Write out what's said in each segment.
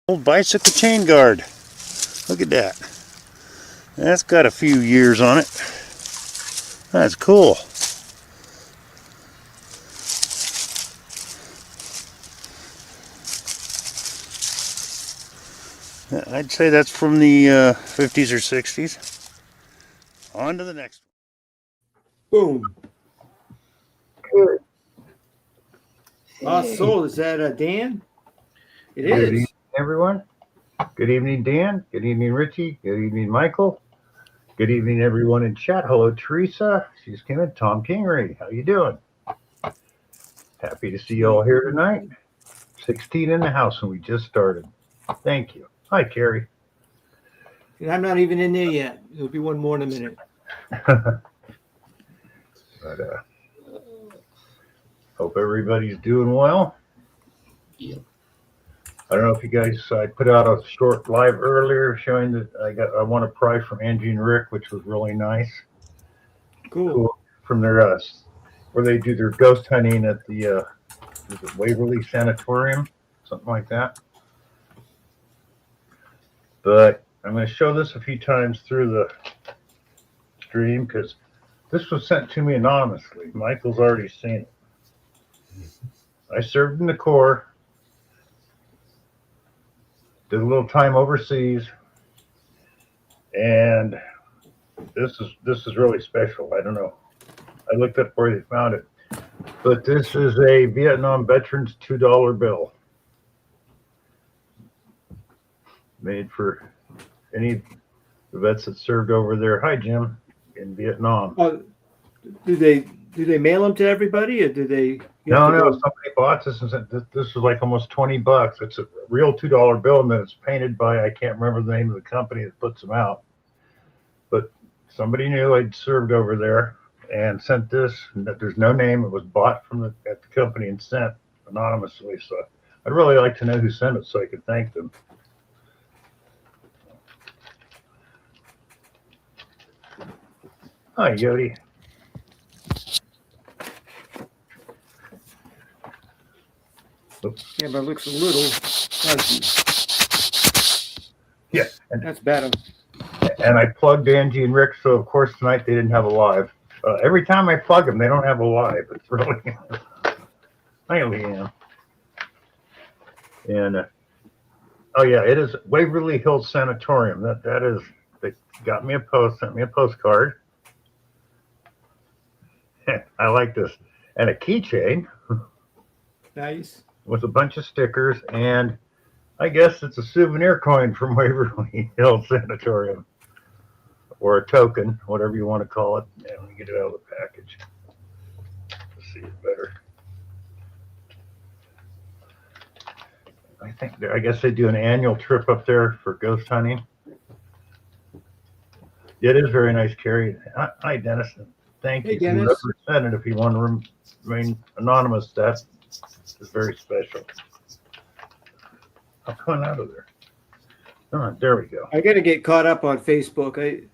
Old bicycle chain guard. Look at that. That's got a few years on it. That's cool. I'd say that's from the 50s or 60s. On to the next one. Boom. Good. Lost Soul, is that Dan? It Good is. evening, everyone. Good evening, Dan. Good evening, Richie. Good evening, Michael. Good evening, everyone in chat. Hello, Teresa. She's Kim. Tom Kingery. How you doing? Happy to see you all here tonight. 16 in the house, and we just started. Thank you. Hi, Carrie. And I'm not even in there yet. There'll be one more in a minute. But hope everybody's doing well. Yep. I don't know if you guys, I put out a short live earlier showing that I won a prize from Angie and Rick, which was really nice. Cool. From their where they do their ghost hunting at the is it Waverly Sanatorium, something like that. But I'm going to show this a few times through the stream because this was sent to me anonymously. Michael's already seen it. I served in the Corps, did a little time overseas, and this is really special. I don't know. I looked up where they found it, but this is a Vietnam veterans $2 bill made for any of the vets that served over there. Hi, Jim, in Vietnam. Oh, do they mail them to everybody, or do they? No, somebody bought this and said this was like almost $20. It's a real $2 bill, and then it's painted by, I can't remember the name of the company that puts them out, but somebody knew I'd served over there and sent this. There's no name. It was bought from at the company and sent anonymously. So I'd really like to know who sent it so I could thank them. Hi, Yodi. Oops. Yeah, but it looks a little fuzzy. Yeah, that's better. And I plugged Angie and Rick, so of course tonight they didn't have a live. Every time I plug them, they don't have a live. It's really. Hi, Leanne. And oh yeah, it is Waverly Hills Sanatorium. That is. They got me sent me a postcard. I like this, and a keychain. Nice. With a bunch of stickers, and I guess it's a souvenir coin from Waverly Hills Sanatorium, or a token, whatever you want to call it. And let me get it out of the package. Let's see it better. I guess they do an annual trip up there for ghost hunting. It is very nice, Carrie. Hi, Dennis. Thank you. Dennis. Whoever sent it, if you want to remain anonymous, that is very special. I'm coming out of there. Oh, there we go. I got to get caught up on Facebook. I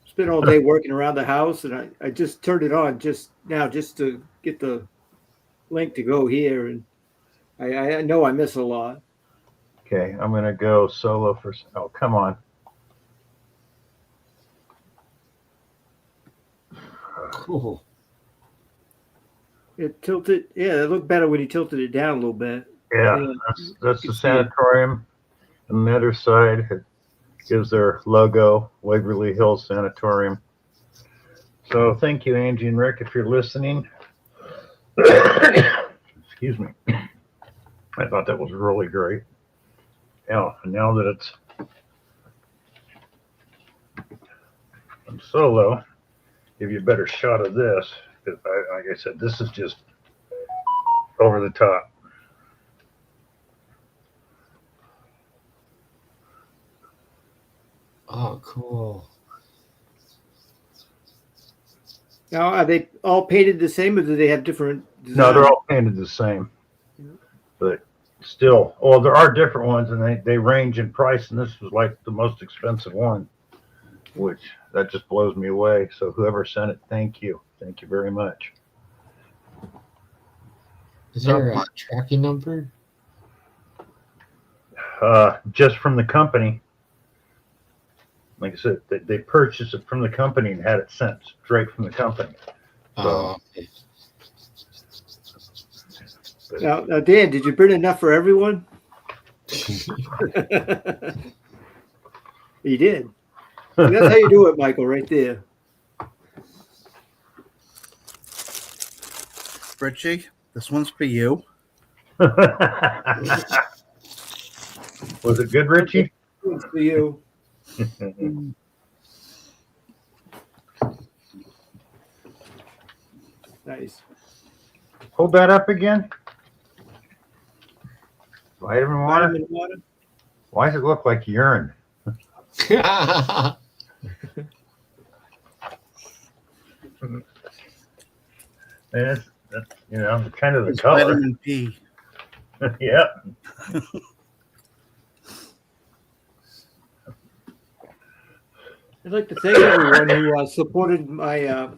spent all day working around the house, and I just turned it on just now just to get the link to go here, and I know I miss a lot. Okay, I'm going to go solo for. Oh, come on. Cool. It tilted. Yeah, it looked better when he tilted it down a little bit. Yeah, that's the sanatorium. On the other side, it gives their logo, Waverly Hills Sanatorium. So thank you, Angie and Rick, if you're listening. Excuse me. I thought that was really great. Yeah, now that I'm solo, give you a better shot of this. Like I said, this is just over the top. Oh, cool. Now, are they all painted the same, or do they have different designs? No, they're all painted the same. But still, well, there are different ones, and they range in price, and this was like the most expensive one, which that just blows me away. So whoever sent it, thank you. Thank you very much. Is there a tracking number? just from the company. Like I said, they purchased it from the company and had it sent straight from the company. Okay. Now, Dan, did you bring enough for everyone? You did. That's how you do it, Michael, right there. Richie, this one's for you. Was it good, Richie? It's for you. Nice. Hold that up again. Vitamin water? Vitamin water. Why does it look like urine? And that's, you know, kind of the It's color. vitamin P. Yep. I'd like to thank everyone who supported my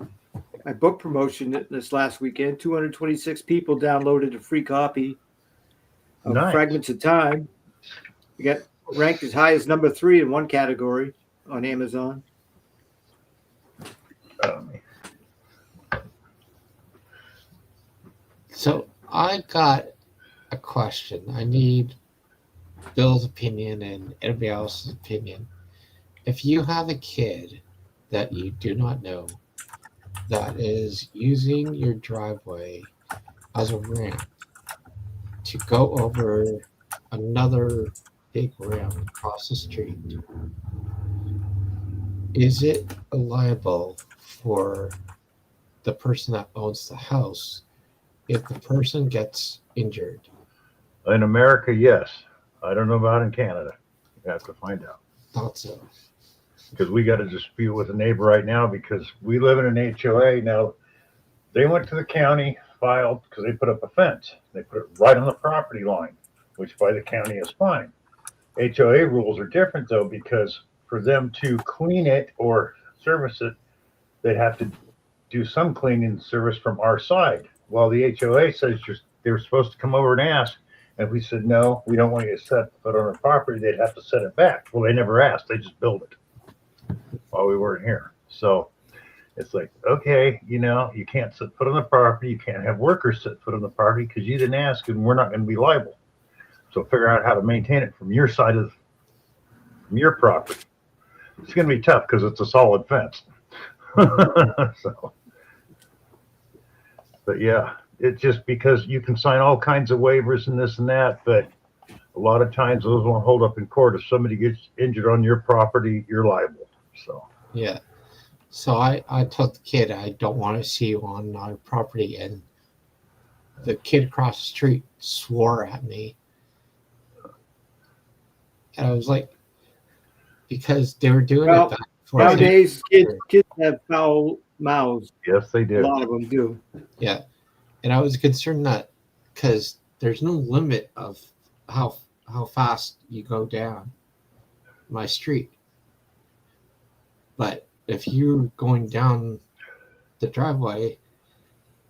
my book promotion this last weekend. 226 people downloaded a free copy of Nice. Fragments of Time. We got ranked as high as number 3 in one category on Amazon. So I got a question. I need Bill's opinion and everybody else's opinion. If you have a kid that you do not know that is using your driveway as a ramp to go over another big ramp across the street, is it liable for the person that owns the house if the person gets injured? In America, yes. I don't know about in Canada. You have to find out. Thought so. Because we got a dispute with a neighbor right now because we live in an HOA. Now, they went to the county, filed, because they put up a fence. They put it right on the property line, which by the county is fine. HOA rules are different, though, because for them to clean it or service it, they'd have to do some cleaning service from our side. While the HOA says they were supposed to come over and ask, and if we said, no, we don't want you to set foot on our property, they'd have to set it back. Well, they never asked. They just built it while we weren't here. So it's like, okay, you know, you can't set foot on the property. You can't have workers set foot on the property because you didn't ask, and we're not going to be liable. So figure out how to maintain it from your side from your property. It's going to be tough because it's a solid fence. So, but yeah, it's just because you can sign all kinds of waivers and this and that, but a lot of times those won't hold up in court. If somebody gets injured on your property, you're liable. So Yeah. So I told the kid, I don't want to see you on our property. And the kid across the street swore at me. And I was like, because they were doing Well, it back and forth. Nowadays, kids have foul mouths. yes, they A do. lot of them do. Yeah. And I was concerned that because there's no limit of how fast you go down my street. But if you're going down the driveway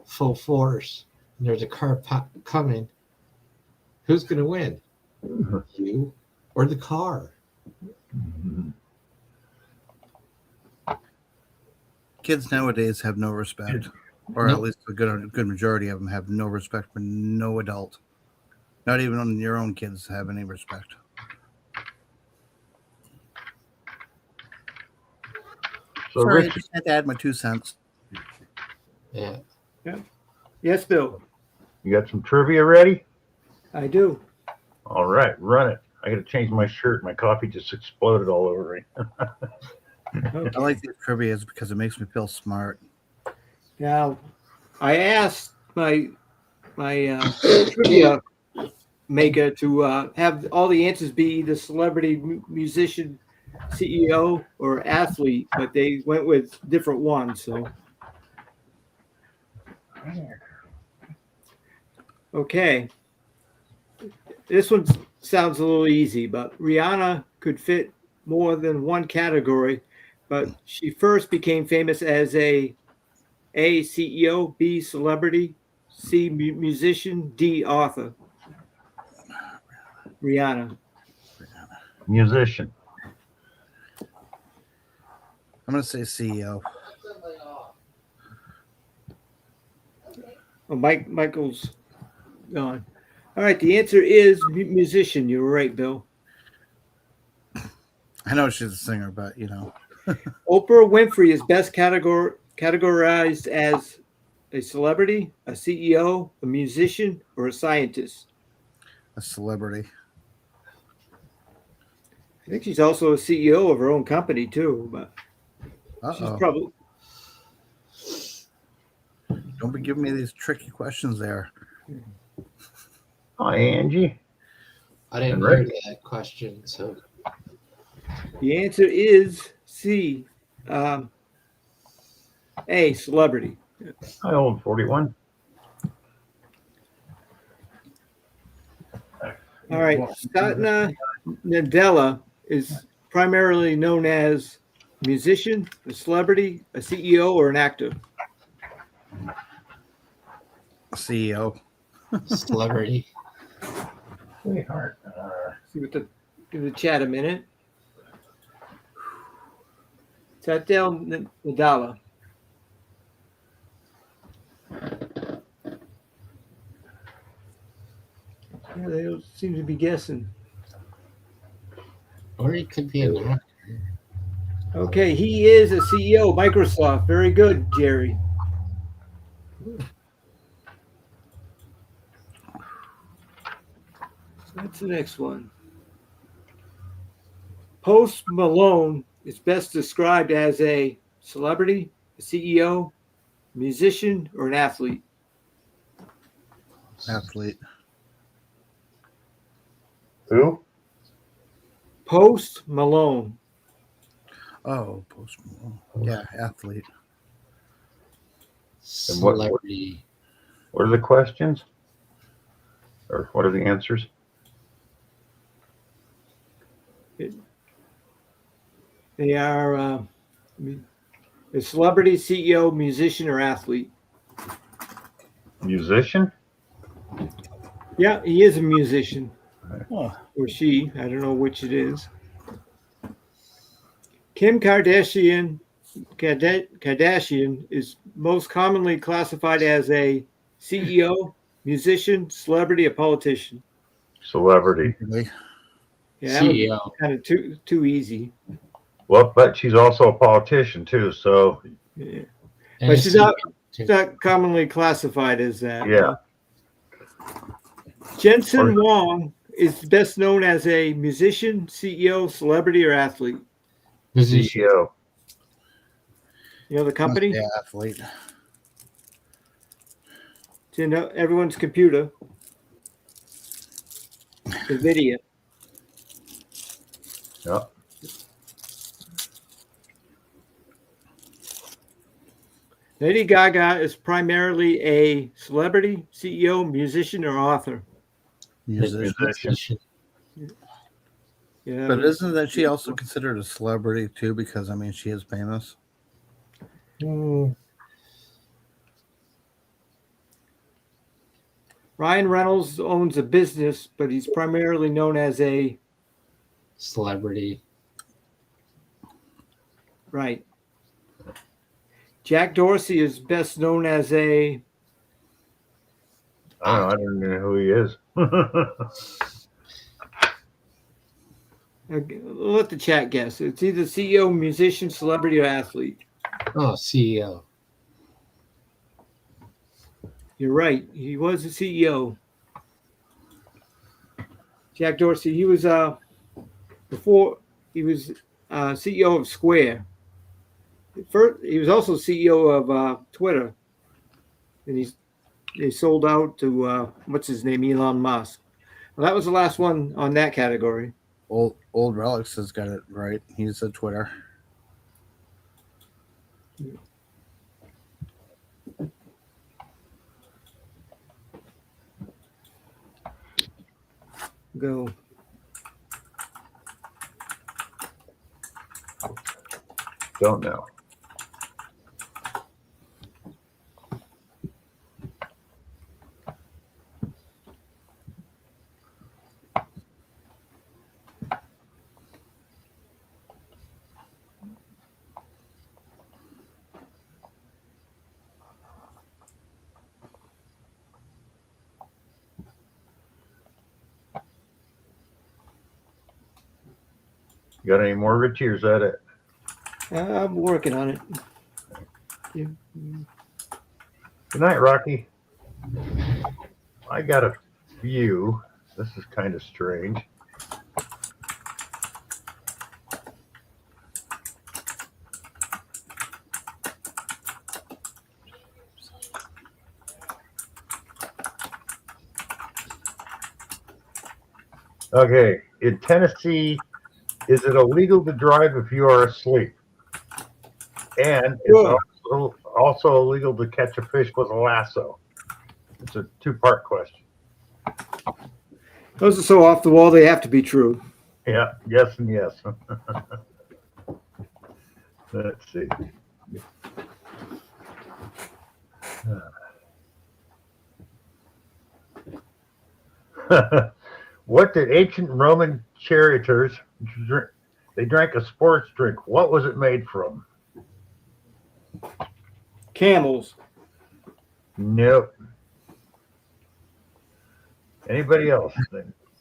full force and there's a car coming, who's going to win? You or the car? Kids nowadays have no respect, or Nope. at least a good majority of them have no respect for no adult. Not even your own kids have any respect. So Sorry, I Richard, just had to add my 2 cents. Yeah. Yes, Bill, you got some trivia ready? I do. All right, run it. I got to change my shirt. My coffee just exploded all over me. I like these trivias because it makes me feel smart. Now, I asked my trivia maker to have all the answers be either celebrity, musician, CEO, or athlete, but they went with different ones. So, okay, this one sounds a little easy, but Rihanna could fit more than one category, but she first became famous as A, CEO, B, celebrity, C, musician, D, author. Rihanna. Musician. I'm gonna say CEO. Oh, Michael's gone. All right, the answer is musician. You were right, Bill. I know she's a singer, but Oprah Winfrey is best categorized as a celebrity, a CEO, a musician, or a scientist. a celebrity. I think she's also a CEO of her own company too, but she's Uh-oh. probably Don't be giving me these tricky questions there. Hi, Angie. I didn't And hear Rick. that question, so the answer is C. A celebrity. Hi, old 41. All right, Satya Nadella is primarily known as a musician, a celebrity, a CEO, or an actor. CEO. celebrity. Sweetheart. See what give the chat a minute. Satya Nadella. Yeah, they don't seem to be guessing. Or he could be an actor. Okay, he is a CEO of Microsoft. Very good, Jerry. That's the next one. Post Malone is best described as a celebrity, a CEO, musician, or an athlete. Athlete. Who? Post Malone. Oh, Post Malone. Yeah, athlete. And what- Celebrity. What are the questions? Or what are the answers? They are a celebrity, CEO, musician, or athlete. Musician? Yeah, he is a musician. Oh, Or she. I don't know which it is. Kim Kardashian is most commonly classified as a CEO, musician, celebrity, a politician. Celebrity. really? Yeah, that was CEO. kind of too easy. Well, but she's also a politician too, so Yeah. And But a she's not CEO, too. not commonly classified as that. yeah. Jensen Wong is best known as a musician, CEO, celebrity, or athlete. Musician. CEO. You know the company? Yeah, athlete. It's in everyone's computer. NVIDIA. Yeah. Lady Gaga is primarily a celebrity, CEO, musician, or author. Musician. Musician. Yeah, But isn't that she also considered a celebrity too? Because I mean, she is famous. Ryan Reynolds owns a business, but he's primarily known as a Celebrity. right. Jack Dorsey is best known as a I don't know who he is. we'll let the chat guess. It's either CEO, musician, celebrity, or athlete. Oh, CEO. You're right. He was a CEO. Jack Dorsey. He was before he was CEO of Square. First, he was also CEO of Twitter, and they sold out to what's his name, Elon Musk. Well, that was the last one on that category. Old Relics has got it right. He's a Twitter. Go. Don't know. Got any more, Richie, or is that it? I'm working on it. Good night, Rocky. I got a few. This is kind of strange. Okay, in Tennessee, is it illegal to drive if you are asleep? And Sure. it's also illegal to catch a fish with a lasso. It's a two-part question. Those are so off the wall, they have to be true. Yeah, yes and yes. Let's see. What did ancient Roman charioteers drink? They drank a sports drink. What was it made from? Camels. Nope. Anybody else?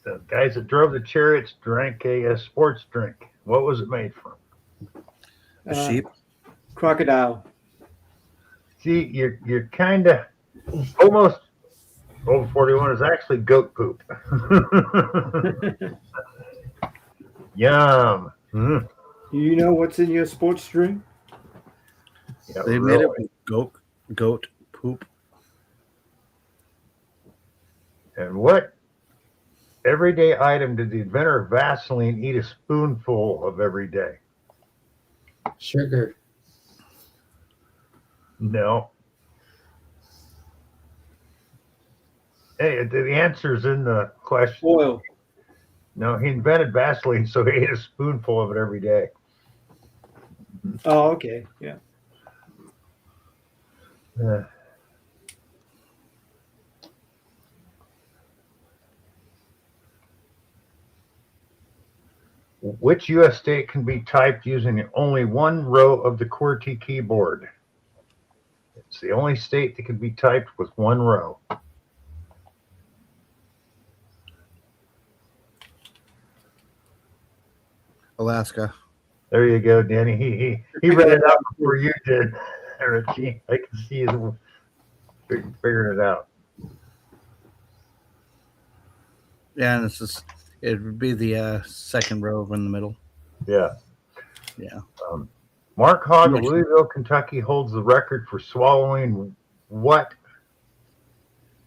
The guys that drove the chariots drank a sports drink. What was it made from? A sheep. Crocodile. See, you're kind of almost. Old 41 is actually goat poop. Yum. Mm. Do you know what's in your sports drink? Yeah, They made it really. with goat poop. And what everyday item did the inventor of Vaseline eat a spoonful of every day? Sugar. No. Hey, the answer's in the question. Oil. No, he invented Vaseline, so he ate a spoonful of it every day. Oh, okay. Yeah. Which U.S. state can be typed using only one row of the QWERTY keyboard? It's the only state that can be typed with one row. Alaska. There you go, Danny. He read it out before you did, Richie. I can see you figuring it out. Yeah, and it's just it would be the second row in the middle. Yeah. Yeah. Mark Hogg of Louisville, Kentucky holds the record for swallowing what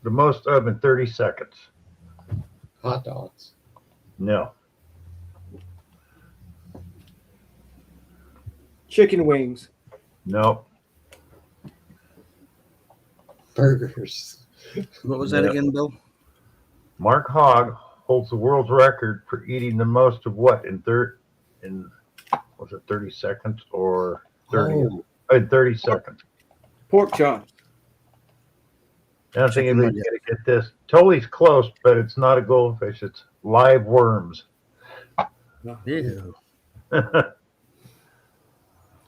the most of in 30 seconds. Hot dogs. No. Chicken wings. No. Burgers. What was that Yeah. again, Bill? Mark Hogg holds the world's record for eating the most of what in was it 30 seconds or 30? Oh, 30 seconds. Pork chops. I don't think Chicken anybody's nugget. going to get this. Totally close, but it's not a goldfish. It's live worms. Ew. I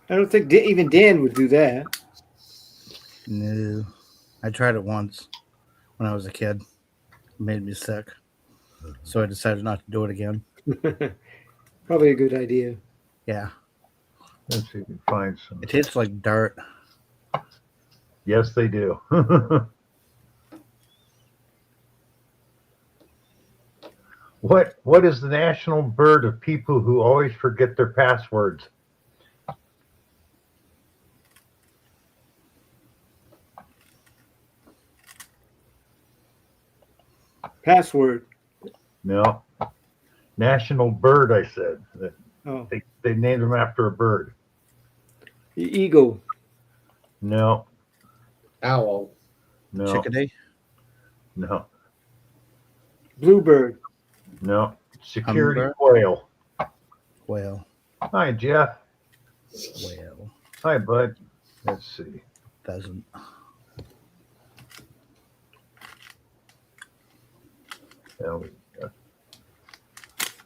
don't think even Dan would do that. No. I tried it once when I was a kid. It made me sick. So I decided not to do it again. Probably a good idea. Yeah. Let's see if we can find some. It tastes like dirt. Yes, they do. What is the national bird of people who always forget their passwords? Password. No. National bird, I said. Oh, They named them after a bird. eagle. No. owl. No. Chickadee? No. Bluebird. No. Security Hummingbird? quail. Whale. Hi, Jeff. Whale. Hi, bud. Let's see. Pheasant. There we go.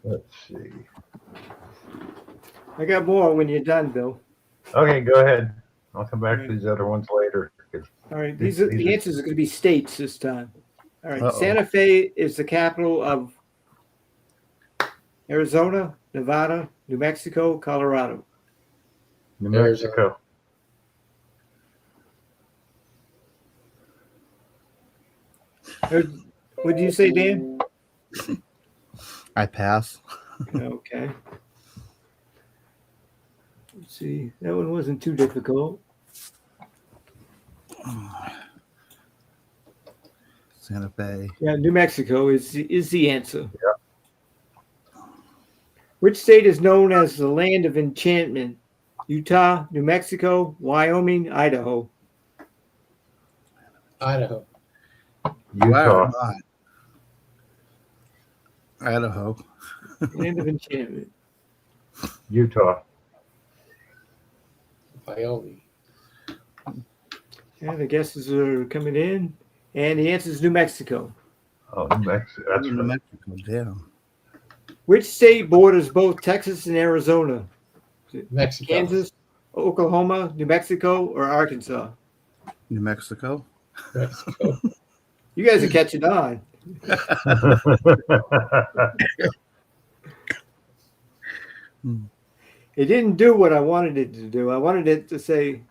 Let's see. I got more when you're done, Bill. Okay, go ahead. I'll come back to these other ones later. All right. These The are- answers are going to be states this time. All right. Uh-oh. Santa Fe is the capital of Arizona, Nevada, New Mexico, Colorado. New Arizona. Mexico. What did you say, Dan? I pass. Okay. Let's see. That one wasn't too difficult. Santa Fe. Yeah, New Mexico is the answer. Which state is known as the land of enchantment? Utah, New Mexico, Wyoming, Idaho. Idaho. Utah. Why not? Idaho. Land of enchantment. Utah. Wyoming. Yeah, the guesses are coming in. And the answer is New Mexico. Oh, New Mexico. That's New right. Mexico. Damn. Which state borders both Texas and Arizona? Mexico. Kansas, Oklahoma, New Mexico, or Arkansas? New Mexico. Mexico. You guys are catching on. It didn't do what I wanted it to do. I wanted it to say,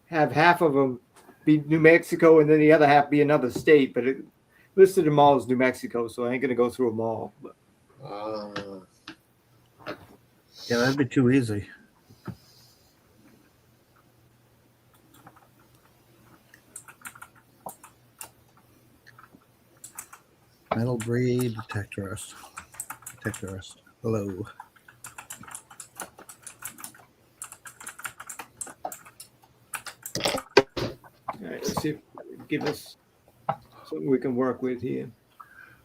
have half of them be New Mexico and then the other half be another state, but it listed them all as New Mexico, so I ain't gonna go through them all. But Yeah, that'd be too easy. Metal breed detectorist. Detectorist. Hello. all right, let's see if give us something we can work with here.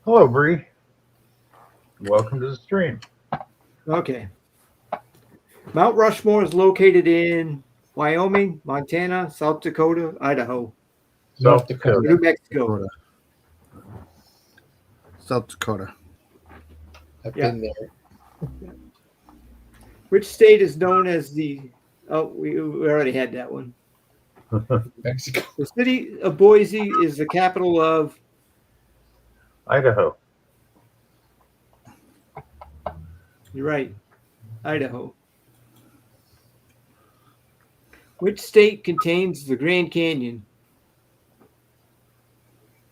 Hello, Bree. Welcome to the stream. Okay. Mount Rushmore is located in Wyoming, Montana, South Dakota, Idaho, North South Dakota. New Mexico. Dakota. South Dakota. I've Yeah. been there. Which state is known as the? Oh, we already had that one. Mexico. The city of Boise is the capital of. Idaho. You're right, Idaho. Which state contains the Grand Canyon?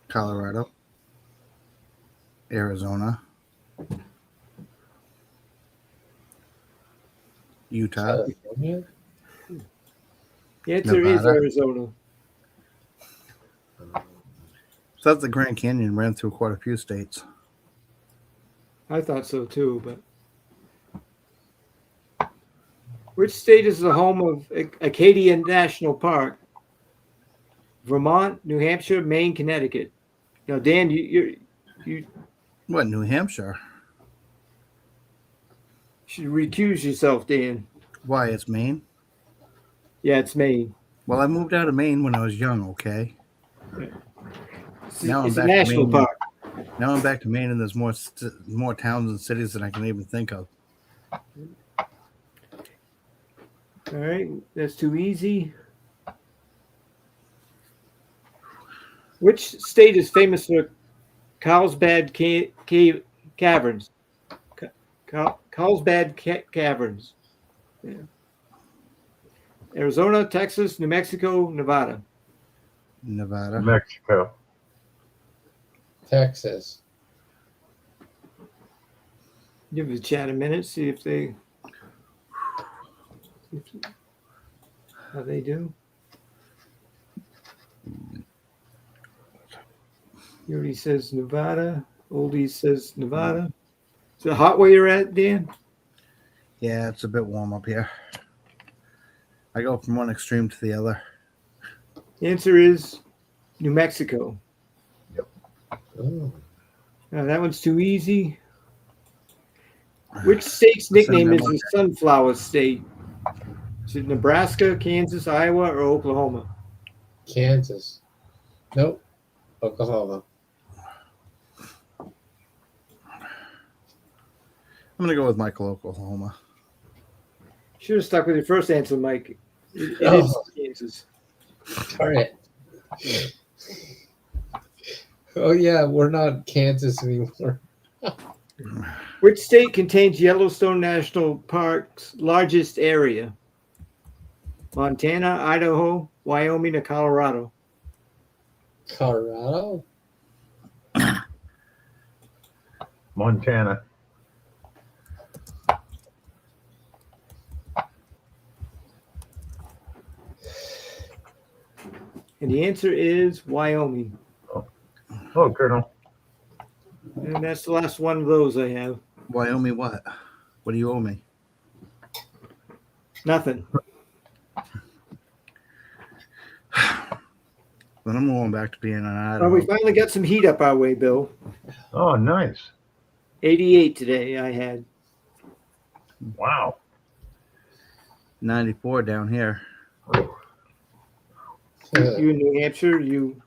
Colorado. Arizona. Utah. California. The answer is Nevada. Arizona. So that's the Grand Canyon ran through quite a few states. I thought so too, but. Which state is the home of Acadia National Park? Vermont, New Hampshire, Maine, Connecticut. Now, Dan, you What, New Hampshire? should recuse yourself, Dan. Why, it's Maine? Yeah, it's Maine. Well, I moved out of Maine when I was young, okay? Now I'm It's a back to national Maine. park. Now I'm back to Maine, and there's more towns and cities than I can even think of. All right, that's too easy. Which state is famous for Carlsbad Caverns? Carlsbad Caverns. Yeah. Arizona, Texas, New Mexico, Nevada. Nevada. Mexico. Texas. Give the chat a minute, see if they how they do. He already says Nevada. Oldie says Nevada. Is it hot where you're at, Dan? Yeah, it's a bit warm up here. I go from one extreme to the other. The answer is New Mexico. Oh. Now, that one's too easy. Which state's nickname is the Sunflower State? Is it Nebraska, Kansas, Iowa, or Oklahoma? Kansas. Nope. Oklahoma. I'm going to go with Michael, Oklahoma. Should have stuck with your first answer, Mike. It Oh. is Kansas. Darn it. Oh yeah, we're not Kansas anymore. Which state contains Yellowstone National Park's largest area? Montana, Idaho, Wyoming, or Colorado? Colorado? Montana. And the answer is Wyoming. Oh, Colonel. And that's the last one of those I have. Wyoming, what? What do you owe me? Nothing. Then I'm going back to being an Well, Idaho. we finally got some heat up our way, Bill. Oh, nice. 88 today I had. Wow. 94 down here. You in New Hampshire, you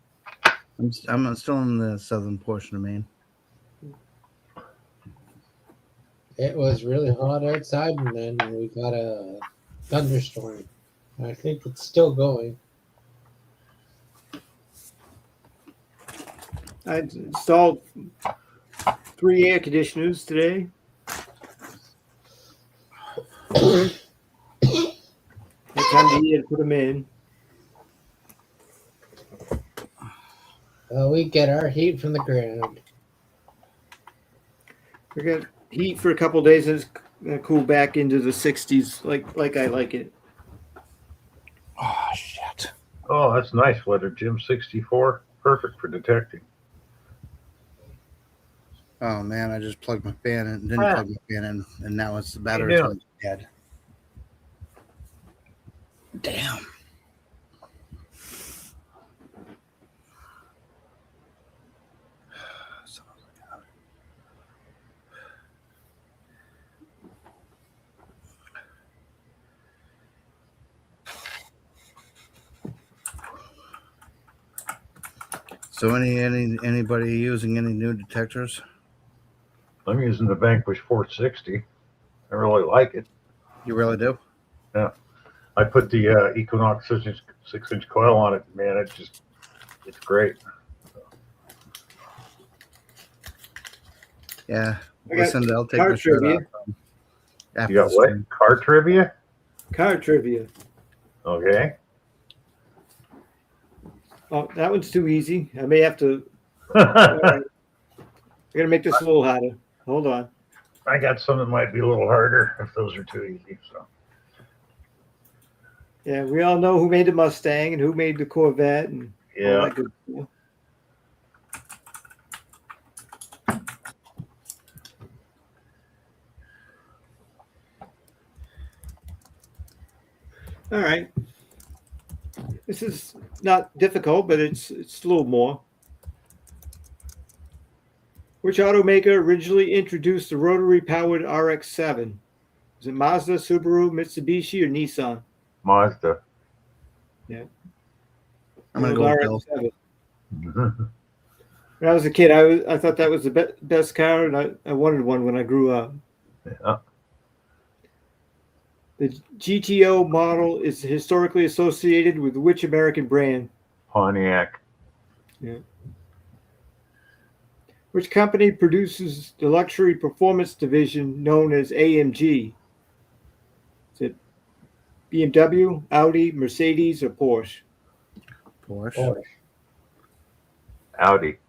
I'm still in the southern portion of Maine. It was really hot outside, and then we got a thunderstorm. I think it's still going. I installed 3 air conditioners today. That time of year to put them in. We get our heat from the ground. We got heat for a couple of days and it's gonna cool back into the 60s like I like it. Oh, shit. Oh, that's nice weather, Jim. 64. Perfect for detecting. Oh, man, I just plugged my fan in. Didn't plug my fan in, and now it's the battery's Yeah. gonna be dead. Damn. So anybody using any new detectors? I'm using the Vanquish 460. I really like it. You really do? I put the Equinox 6-inch coil on it. Man, it's great. Yeah. I got Listen, I'll take car my shirt trivia. off. After You got the what? stream. Car trivia? Car trivia. Okay. Oh, that one's too easy. I may have to. I gotta make this a little harder. Hold on. I got some that might be a little harder if those are too easy. So Yeah, we all know who made the Mustang and who made the Corvette and all yeah. that good stuff. All right. This is not difficult, but it's a little more. Which automaker originally introduced the rotary-powered RX-7? Is it Mazda, Subaru, Mitsubishi, or Nissan? Mazda. I'm going to The go with Bill. RX-7. When I was a kid, I thought that was the best car, and I wanted one when I grew up. Yeah. The GTO model is historically associated with which American brand? Pontiac. Which company produces the luxury performance division known as AMG? Is it BMW, Audi, Mercedes, or Porsche? Porsche. Audi.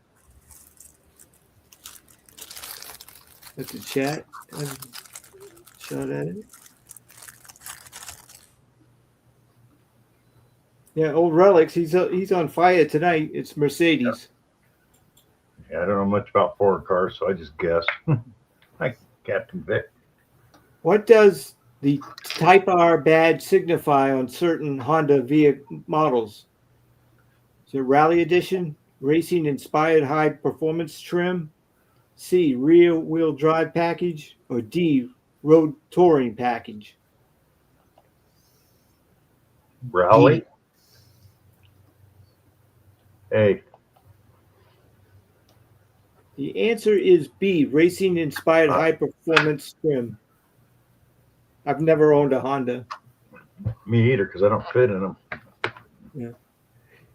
That's a chat. Shot at it. Yeah, old relics. He's on fire tonight. It's Mercedes. Yeah, I don't know much about Ford cars, so I just guessed. Hi, Captain Vic. What does the Type R badge signify on certain Honda vehicle models? Is it Rally Edition, Racing Inspired High Performance Trim, C, Rear Wheel Drive Package, or D, Road Touring Package? Rally. D. Hey, The answer is B, Racing Inspired High Performance Trim. I've never owned a Honda. me either, because I don't fit in them.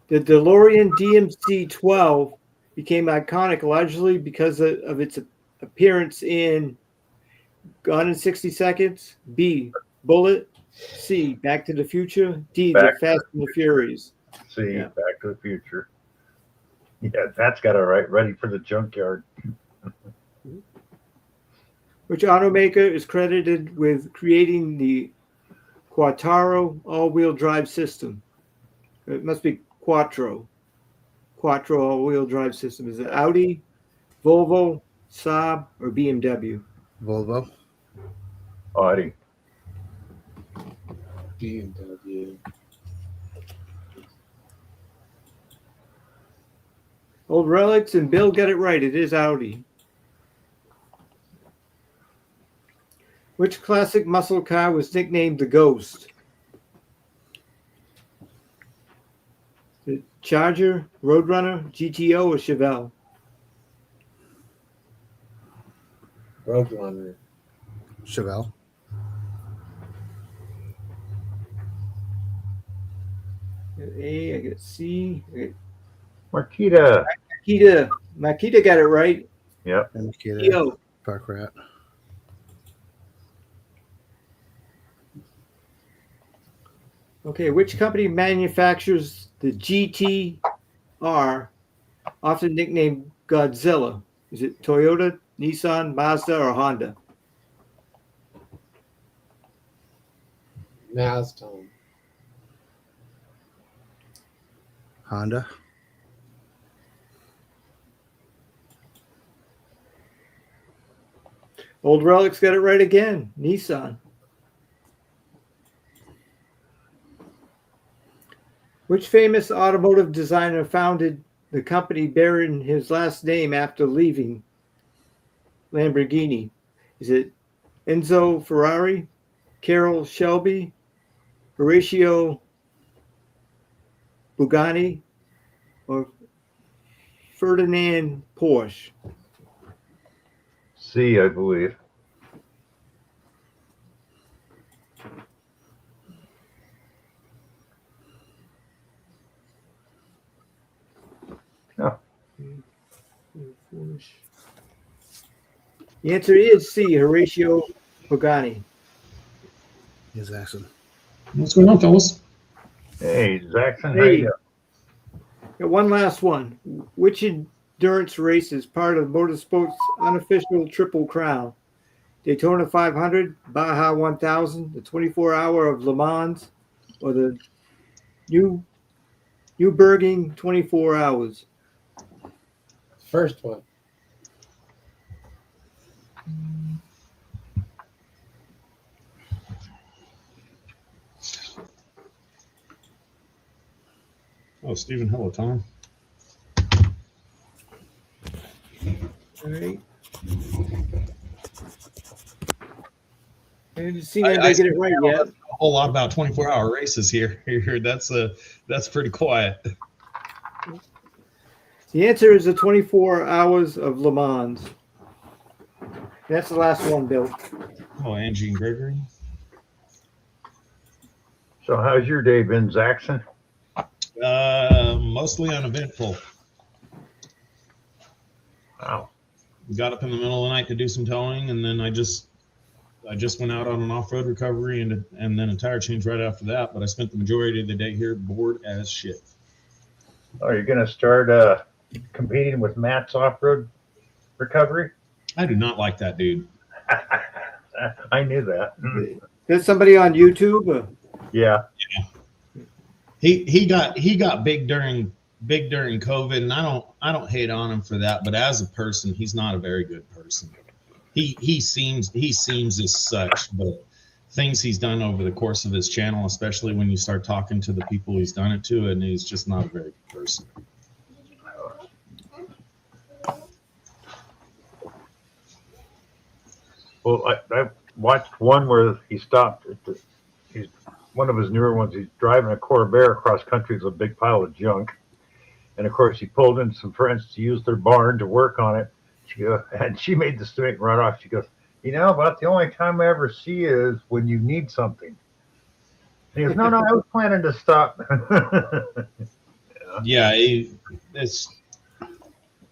The DeLorean DMC-12 became iconic largely because of its appearance in Gone in 60 Seconds. B. Bullet. C. Back to the Future. D. Back The Fast and the Furious. See, Yeah. Back to the Future. Yeah, that's got it right. Ready for the junkyard. Which automaker is credited with creating the Quattaro all-wheel drive system? It must be Quattro. Quattro all-wheel drive system. Is it Audi, Volvo, Saab, or BMW? Volvo. Audi. BMW. Old Relics and Bill get it right. It is Audi. Which classic muscle car was nicknamed the Ghost? The Charger, Roadrunner, GTO, or Chevelle? Roadrunner. Chevelle. I got A, I got C. I got Marquita. Makita. Makita got it right. Yep. And Makita. Yo. Park Rat. Okay, which company manufactures the GTR, often nicknamed Godzilla? Is it Toyota, Nissan, Mazda, or Honda? Mazda. Honda. Old Relics got it right again. Nissan. Which famous automotive designer founded the company bearing his last name after leaving Lamborghini? Is it Enzo Ferrari, Carroll Shelby, Horatio Bugatti, or Ferdinand Porsche? C, I believe. The answer is C, Horatio Pagani. He's Axon. What's going on, fellas? Hey, Zaxxon. Hey. Hey. Got one last one. Which endurance race is part of motorsport's unofficial Triple Crown? Daytona 500, Baja 1000, the 24-hour of Le Mans, or the Nürburgring 24 hours? First one. Oh, Stephen, hello, Tom. All right. I haven't seen I anybody get it right yet. A whole lot about 24-hour races here. That's pretty quiet. The answer is the 24 hours of Le Mans. That's the last one, Bill. Oh, Angie and Gregory. So how's your day been, Zaxxon? Mostly uneventful. Wow. Got up in the middle of the night to do some towing, and then I just went out on an off-road recovery and then a tire change right after that. But I spent the majority of the day here bored as shit. Are you going to start competing with Matt's off-road recovery? I do not like that dude. I knew that. There's somebody on YouTube. Yeah. He got big during COVID, and I don't hate on him for that. But as a person, he's not a very good person. He seems as such, but things he's done over the course of his channel, especially when you start talking to the people he's done it to, and he's just not a very good person. Well, I watched one where he stopped. He's one of his newer ones. He's driving a Corvair across country. It's a big pile of junk. And of course, he pulled in some friends to use their barn to work on it. And she made the statement right off. She goes, about the only time I ever see you is when you need something. And he goes, no, I was planning to stop. Yeah, it's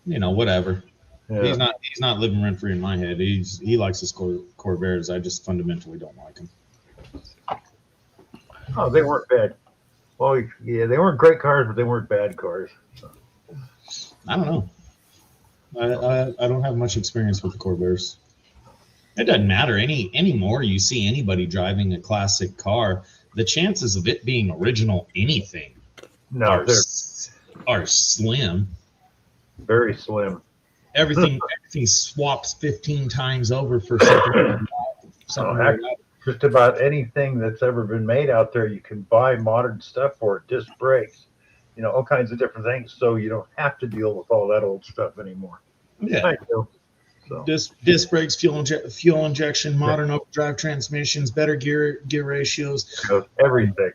whatever. Yeah. He's not living rent free in my head. He likes his Corvairs. I just fundamentally don't like them. Oh, they weren't bad. Well, yeah, they weren't great cars, but they weren't bad cars. I don't know. I don't have much experience with the Corvairs. It doesn't matter anymore. You see anybody driving a classic car, the chances of it being original anything No, are they're slim. very slim. Everything swaps 15 times over for something. Heck, just about anything that's ever been made out there, you can buy modern stuff for it. Disc brakes, all kinds of different things. So you don't have to deal with all that old stuff anymore. Yeah. I do. So. Disc brakes, fuel injection, modern overdrive transmissions, better gear ratios. Everything.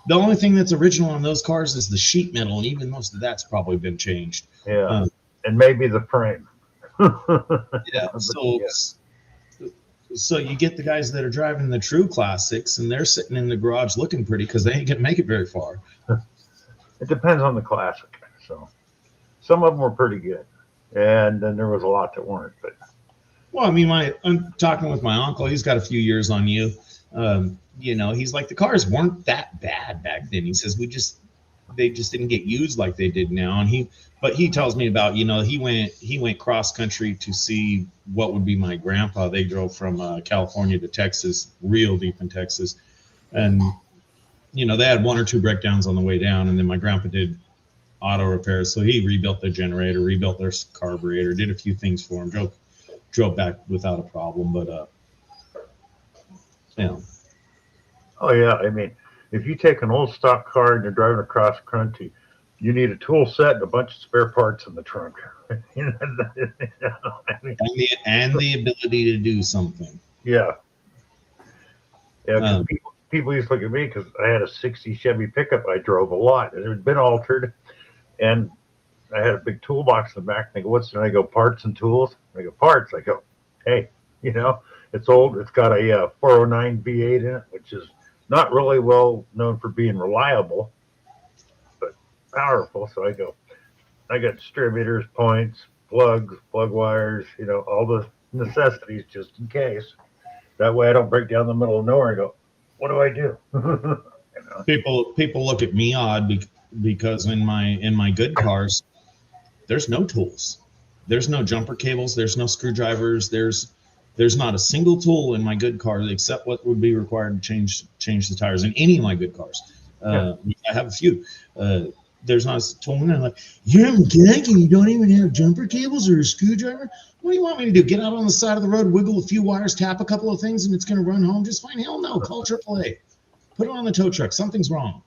The only thing that's original on those cars is the sheet metal, and even most of that's probably been changed. Yeah, and maybe the frame. Yeah. So you get the guys that are driving the true classics, and they're sitting in the garage looking pretty because they ain't gonna make it very far. It depends on the classic. So some of them were pretty good, and then there was a lot that weren't. But well, I mean, I'm talking with my uncle. He's got a few years on you. He's like, the cars weren't that bad back then. He says they just didn't get used like they did now. And he tells me about, he went cross country to see what would be my grandpa. They drove from California to Texas, real deep in Texas. And, they had one or two breakdowns on the way down. And then my grandpa did auto repairs. So he rebuilt their generator, rebuilt their carburetor, did a few things for him, drove back without a problem. But, oh yeah, I mean, if you take an old stock car and you're driving across country, you need a tool set and a bunch of spare parts in the trunk. I mean, and the ability to do something. Yeah. Yeah. 'Cause people used to look at me because I had a '60 Chevy pickup I drove a lot, and it had been altered, and I had a big toolbox in the back. And they go, "What's in?" I go, "Parts and tools." I go, "Parts." I go, "Hey, it's old. It's got a 409 V8 in it, which is not really well known for being reliable, but powerful." So I got distributors, points, plugs, plug wires, all the necessities just in case. That way I don't break down the middle of nowhere and go, what do I do? People look at me odd because in my good cars, there's no tools. There's no jumper cables. There's no screwdrivers. There's not a single tool in my good car except what would be required to change the tires in any of my good cars. I have a few. There's not a tool in there. Like, you're a mechanic and you don't even have jumper cables or a screwdriver? What do you want me to do? Get out on the side of the road, wiggle a few wires, tap a couple of things, and it's going to run home just fine? Hell no. Call AAA. Put it on the tow truck. Something's wrong.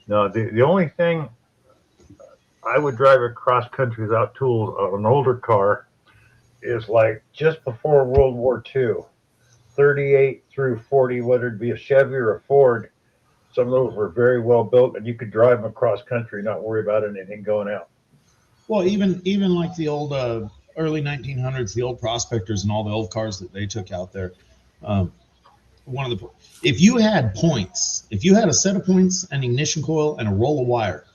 No, the only thing I would drive across country without tools on an older car is like just before World War II, 38 through 40, whether it be a Chevy or a Ford, some of those were very well built, and you could drive them across country, not worry about anything going out. Well, even like the old early 1900s, the old Prospectors and all the old cars that they took out there. If you had points, if you had a set of points, an ignition coil, and a roll of wire,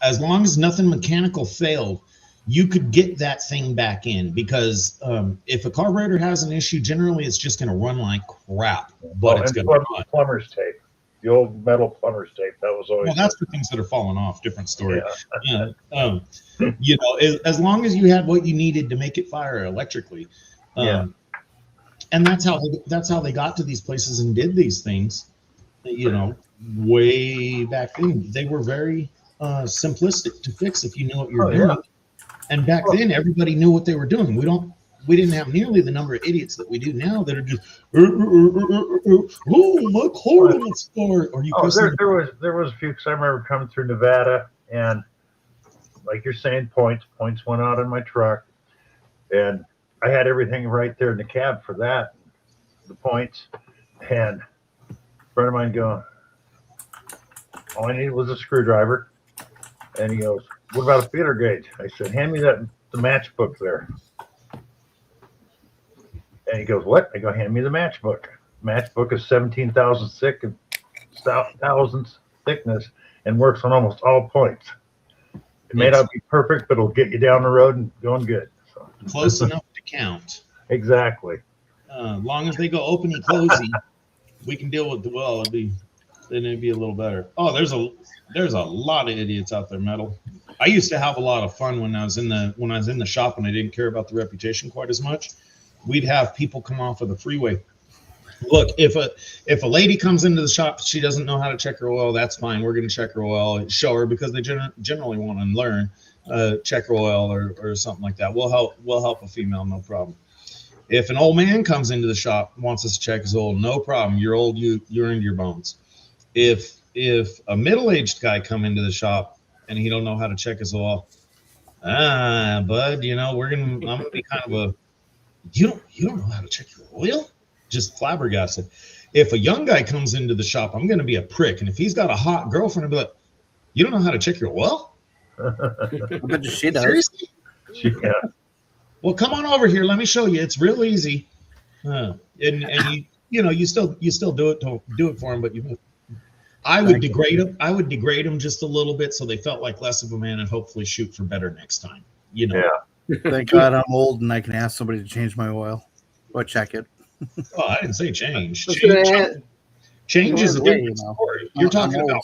as long as nothing mechanical failed, you could get that thing back in, because if a carburetor has an issue, generally it's just going to run like crap. But it's going to run. Plumber's tape, the old metal plumber's tape, that was always. Well, that's for things that are falling off. Different story. Yeah. As long as you had what you needed to make it fire electrically. And that's how they got to these places and did these things. Way back then, they were very simplistic to fix if you knew what you were doing. And back then, everybody knew what they were doing. We didn't have nearly the number of idiots that we do now that are just, look, horrible store. Or there was a few, because I remember coming through Nevada, and like you're saying, points went out in my truck, and I had everything right there in the cab for that, the points, and a friend of mine going, all I needed was a screwdriver, and he goes, what about a feeler gauge? I said, hand me the matchbook there. And he goes, what? I go, hand me the matchbook. Matchbook is 17,000 thousandths thickness and works on almost all points. It may not be perfect, but it'll get you down the road and going good. So. Close enough to count. Exactly. As long as they go openy closey, we can deal with the well. It'd be a little better. Oh, there's a lot of idiots out there, Metal. I used to have a lot of fun when I was in the shop and I didn't care about the reputation quite as much. We'd have people come off of the freeway. Look, if a lady comes into the shop, she doesn't know how to check her oil, that's fine. We're going to check her oil, show her, because they generally want to learn, check her oil or something like that. We'll help a female, no problem. If an old man comes into the shop, wants us to check his oil, no problem. You're old, you're into your bones. If a middle-aged guy come into the shop and he don't know how to check his oil, bud, I'm gonna be kind of a, you don't know how to check your oil? Just flabbergasted. If a young guy comes into the shop, I'm going to be a prick. And if he's got a hot girlfriend, I'll be like, you don't know how to check your oil? I bet you she does. Seriously? Yeah. Well, come on over here. Let me show you. It's real easy. And you still do it for him, but I would degrade him. I would degrade him just a little bit so they felt like less of a man and hopefully shoot for better next time. Yeah. Thank God I'm old and I can ask somebody to change my oil or check it. Oh, I didn't say change. Change is a Way, different story. You're talking about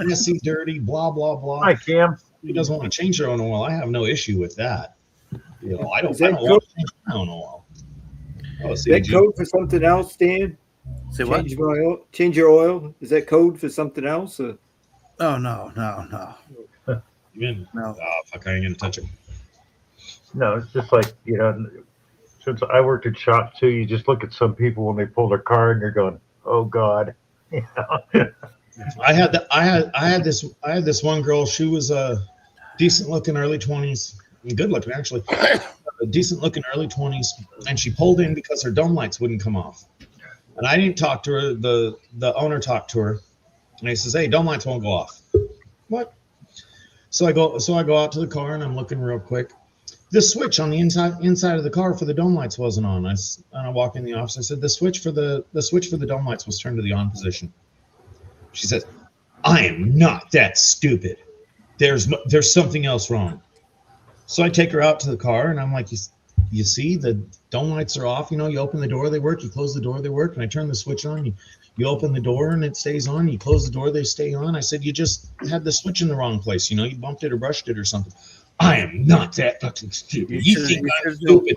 messy, dirty, blah blah blah. Hi, Cam. He doesn't want to change their own oil. I have no issue with that. I don't Is that want to change my own oil. Oh, Is that code for something else, Dan? Say what? Change your oil. Is that code for something else? Or? Oh, no. No. Oh, fuck, I ain't gonna touch it. No, it's just like, since I worked at shop too, you just look at some people when they pull their car and you're going, oh God. I had this one girl. She was a decent looking early 20s, good looking actually, a decent looking early 20s, and she pulled in because her dome lights wouldn't come off. And I didn't talk to her. The owner talked to her, and he says, "Hey, dome lights won't go off." What? So I go out to the car and I'm looking real quick. The switch on the inside of the car for the dome lights wasn't on. I walk in the office. I said, the switch for the dome lights was turned to the on position. She says, "I am not that stupid. There's something else wrong." So I take her out to the car and I'm like, you see, the dome lights are off. You open the door, they work. You close the door, they work. And I turn the switch on. You open the door and it stays on. You close the door, they stay on. I said, you just had the switch in the wrong place. You bumped it or brushed it or something. I am not that fucking stupid. You think I'm stupid?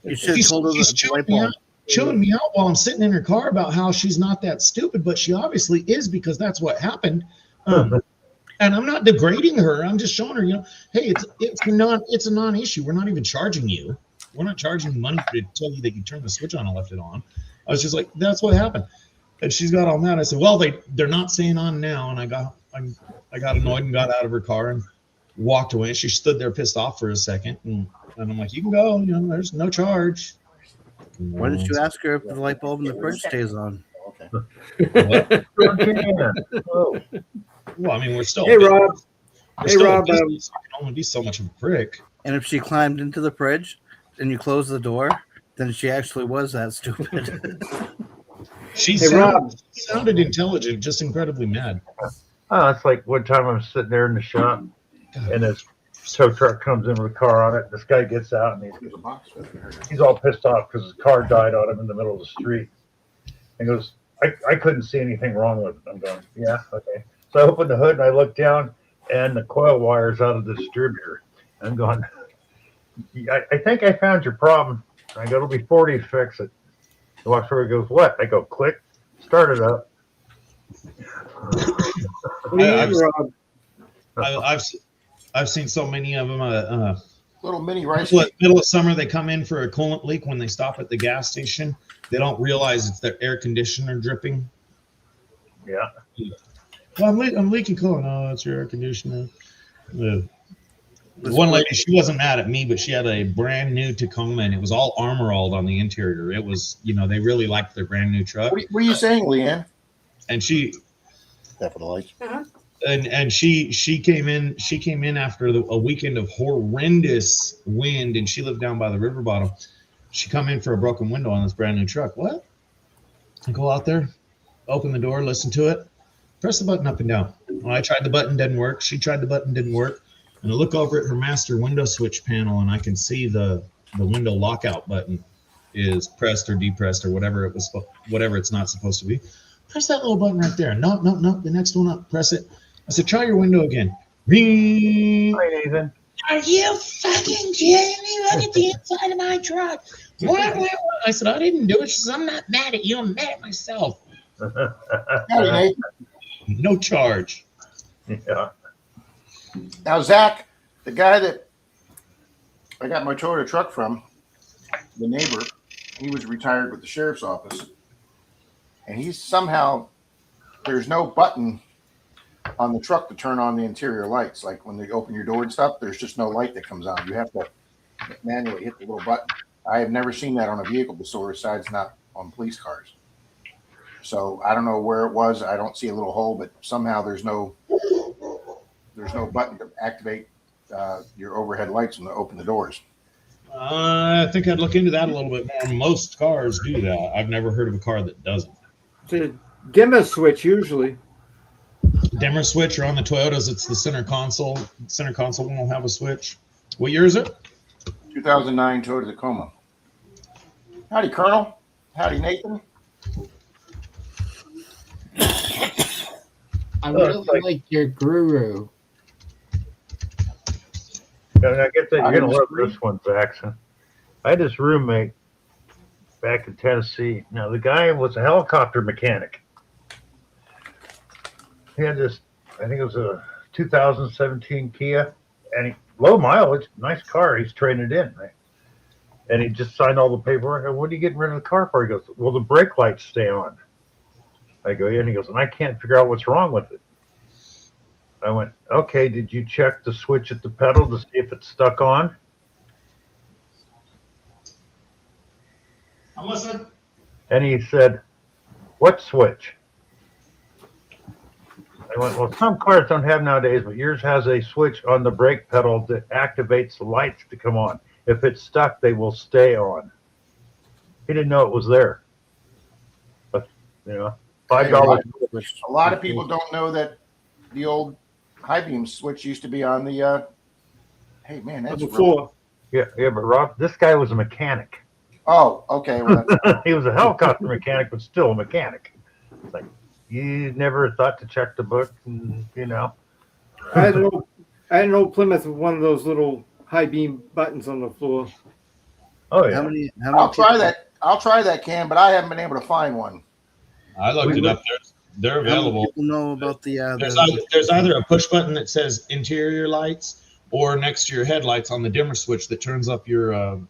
You should have told her the light bulb. Chewing me out while I'm sitting in her car about how she's not that stupid, but she obviously is, because that's what happened. And I'm not degrading her. I'm just showing her, hey, it's a non-issue. We're not even charging you. We're not charging you money to tell you that you turned the switch on and left it on. I was just like, that's what happened. And she's got all mad. I said, well, they're not staying on now. And I got annoyed and got out of her car and walked away. She stood there pissed off for a second. And I'm like, you can go. There's no charge. Why didn't you ask her if the light bulb in the fridge stays on? Well, I mean, we're still. Hey, Rob. Rob. I can only be so much of a prick. And if she climbed into the fridge and you closed the door, then she actually was that stupid. She sounded intelligent, just incredibly mad. Oh, it's like one time I'm sitting there in the shop and this tow truck comes in with a car on it. This guy gets out and he's all pissed off because his car died on him in the middle of the street. And goes, I couldn't see anything wrong with it. I'm going, yeah, okay. So I open the hood and I look down and the coil wire's out of the distributor. I'm going, I think I found your problem. I go, it'll be 40 to fix it. He walks over and goes, what? I go, click, start it up. I've seen so many of them. Little mini rice. Middle of summer, they come in for a coolant leak when they stop at the gas station. They don't realize it's their air conditioner dripping. Yeah. Well, I'm leaking coolant. Oh, it's your air conditioner. One lady, she wasn't mad at me, but she had a brand new Tacoma and it was all Armor-Alled on the interior. It was, they really liked their brand new truck. What are you saying, Leanne? And she, that for the lights. and she came in after a weekend of horrendous wind, and she lived down by the river bottom. She come in for a broken window on this brand new truck. What? I go out there, open the door, listen to it, press the button up and down. When I tried the button, didn't work. She tried the button, didn't work. and I look over at her master window switch panel, and I can see the window lockout button is pressed or depressed or whatever whatever it's not supposed to be. Press that little button right there. No, the next one up. Press it. I said, try your window again. Ring. Hi, Nathan. Are you fucking kidding me? Look at the inside of my truck. What? I said, I didn't do it. She said, I'm not mad at you. I'm mad at myself. Howdy, Nate. No charge. Yeah. Now, Zach, the guy that I got my Toyota truck from, the neighbor, he was retired with the sheriff's office. And he's somehow, there's no button on the truck to turn on the interior lights. Like when they open your door and stuff, there's just no light that comes on. You have to manually hit the little button. I have never seen that on a vehicle before, besides not on police cars. So I don't know where it was. I don't see a little hole, but somehow there's no button to activate your overhead lights when they open the doors. I think I'd look into that a little bit more. Most cars do that. I've never heard of a car that doesn't. It's a dimmer switch usually. Dimmer switch, or on the Toyotas, it's the center console. Center console won't have a switch. What year is it? 2009 Toyota Tacoma. Howdy, Colonel. Howdy, Nathan. I really like your guru. And I get that you're gonna love this one, Jackson. I had this roommate back in Tennessee. Now the guy was a helicopter mechanic. He had this, I think it was a 2017 Kia, and he low mileage, nice car. He's trading it in, right? And he just signed all the paperwork. What are you getting rid of the car for? He goes, well, the brake lights stay on. I go, yeah, and he goes, and I can't figure out what's wrong with it. I went, okay, did you check the switch at the pedal to see if it's stuck on? I'm listening. And he said, what switch? I went, well, some cars don't have nowadays, but yours has a switch on the brake pedal that activates the lights to come on. If it's stuck, they will stay on. He didn't know it was there. But, $5. A lot of people don't know that the old high beam switch used to be on the. Hey man, that's Before. Yeah, but Rob, this guy was a mechanic. Oh, okay. Well, He was a helicopter mechanic, but still a mechanic. It's like, you never thought to check the book, and, I had an old Plymouth with one of those little high beam buttons on the floor. Oh yeah. How many I'll try that. I'll try that, Cam, but I haven't been able to find one. I looked it up. They're How many available. people know about the There's either a push button that says interior lights, or next to your headlights on the dimmer switch that turns up your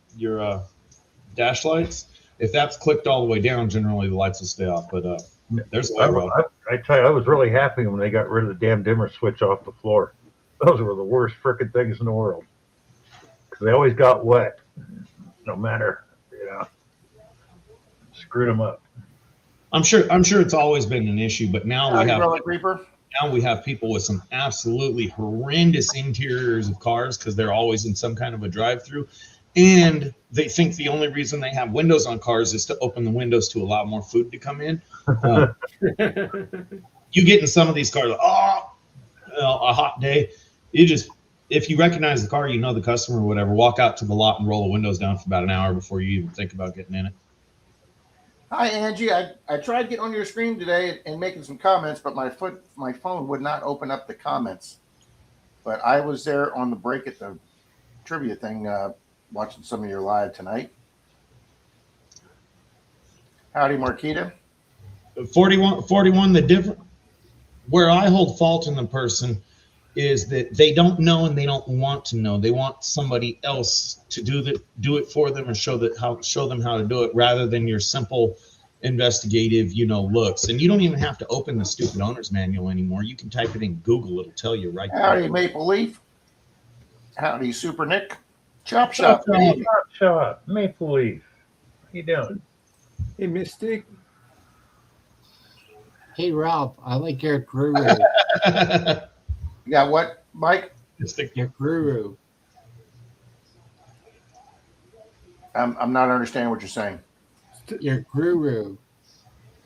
dash lights. If that's clicked all the way down, generally the lights will stay off. But there's a way around. I tell you, I was really happy when they got rid of the damn dimmer switch off the floor. Those were the worst frickin' things in the world, because they always got wet, no matter, screwed them up. I'm sure it's always been an issue, but now Howdy, we have Relic Reaper. now we have people with some absolutely horrendous interiors of cars because they're always in some kind of a drive-through, and they think the only reason they have windows on cars is to open the windows to allow more food to come in. You get in some of these cars, a hot day, if you recognize the car, the customer or whatever, walk out to the lot and roll the windows down for about an hour before you even think about getting in it. Hi, Angie. I tried getting on your screen today and making some comments, but my phone would not open up the comments. But I was there on the break at the trivia thing, watching some of your live tonight. Howdy, Marquita. 41, the different, where I hold fault in the person is that they don't know and they don't want to know. They want somebody else to do it for them and show them how to do it, rather than your simple investigative, looks. And you don't even have to open the stupid owner's manual anymore. You can type it in Google. It'll tell you right there. Howdy, Maple Leaf. Howdy, Super Nick. Chop Shop. Maple Leaf. How you doing? Hey, Mystic. Hey, Ralph, I like your guru. You got what, Mike? Your guru. I'm not understanding what you're saying. Your guru.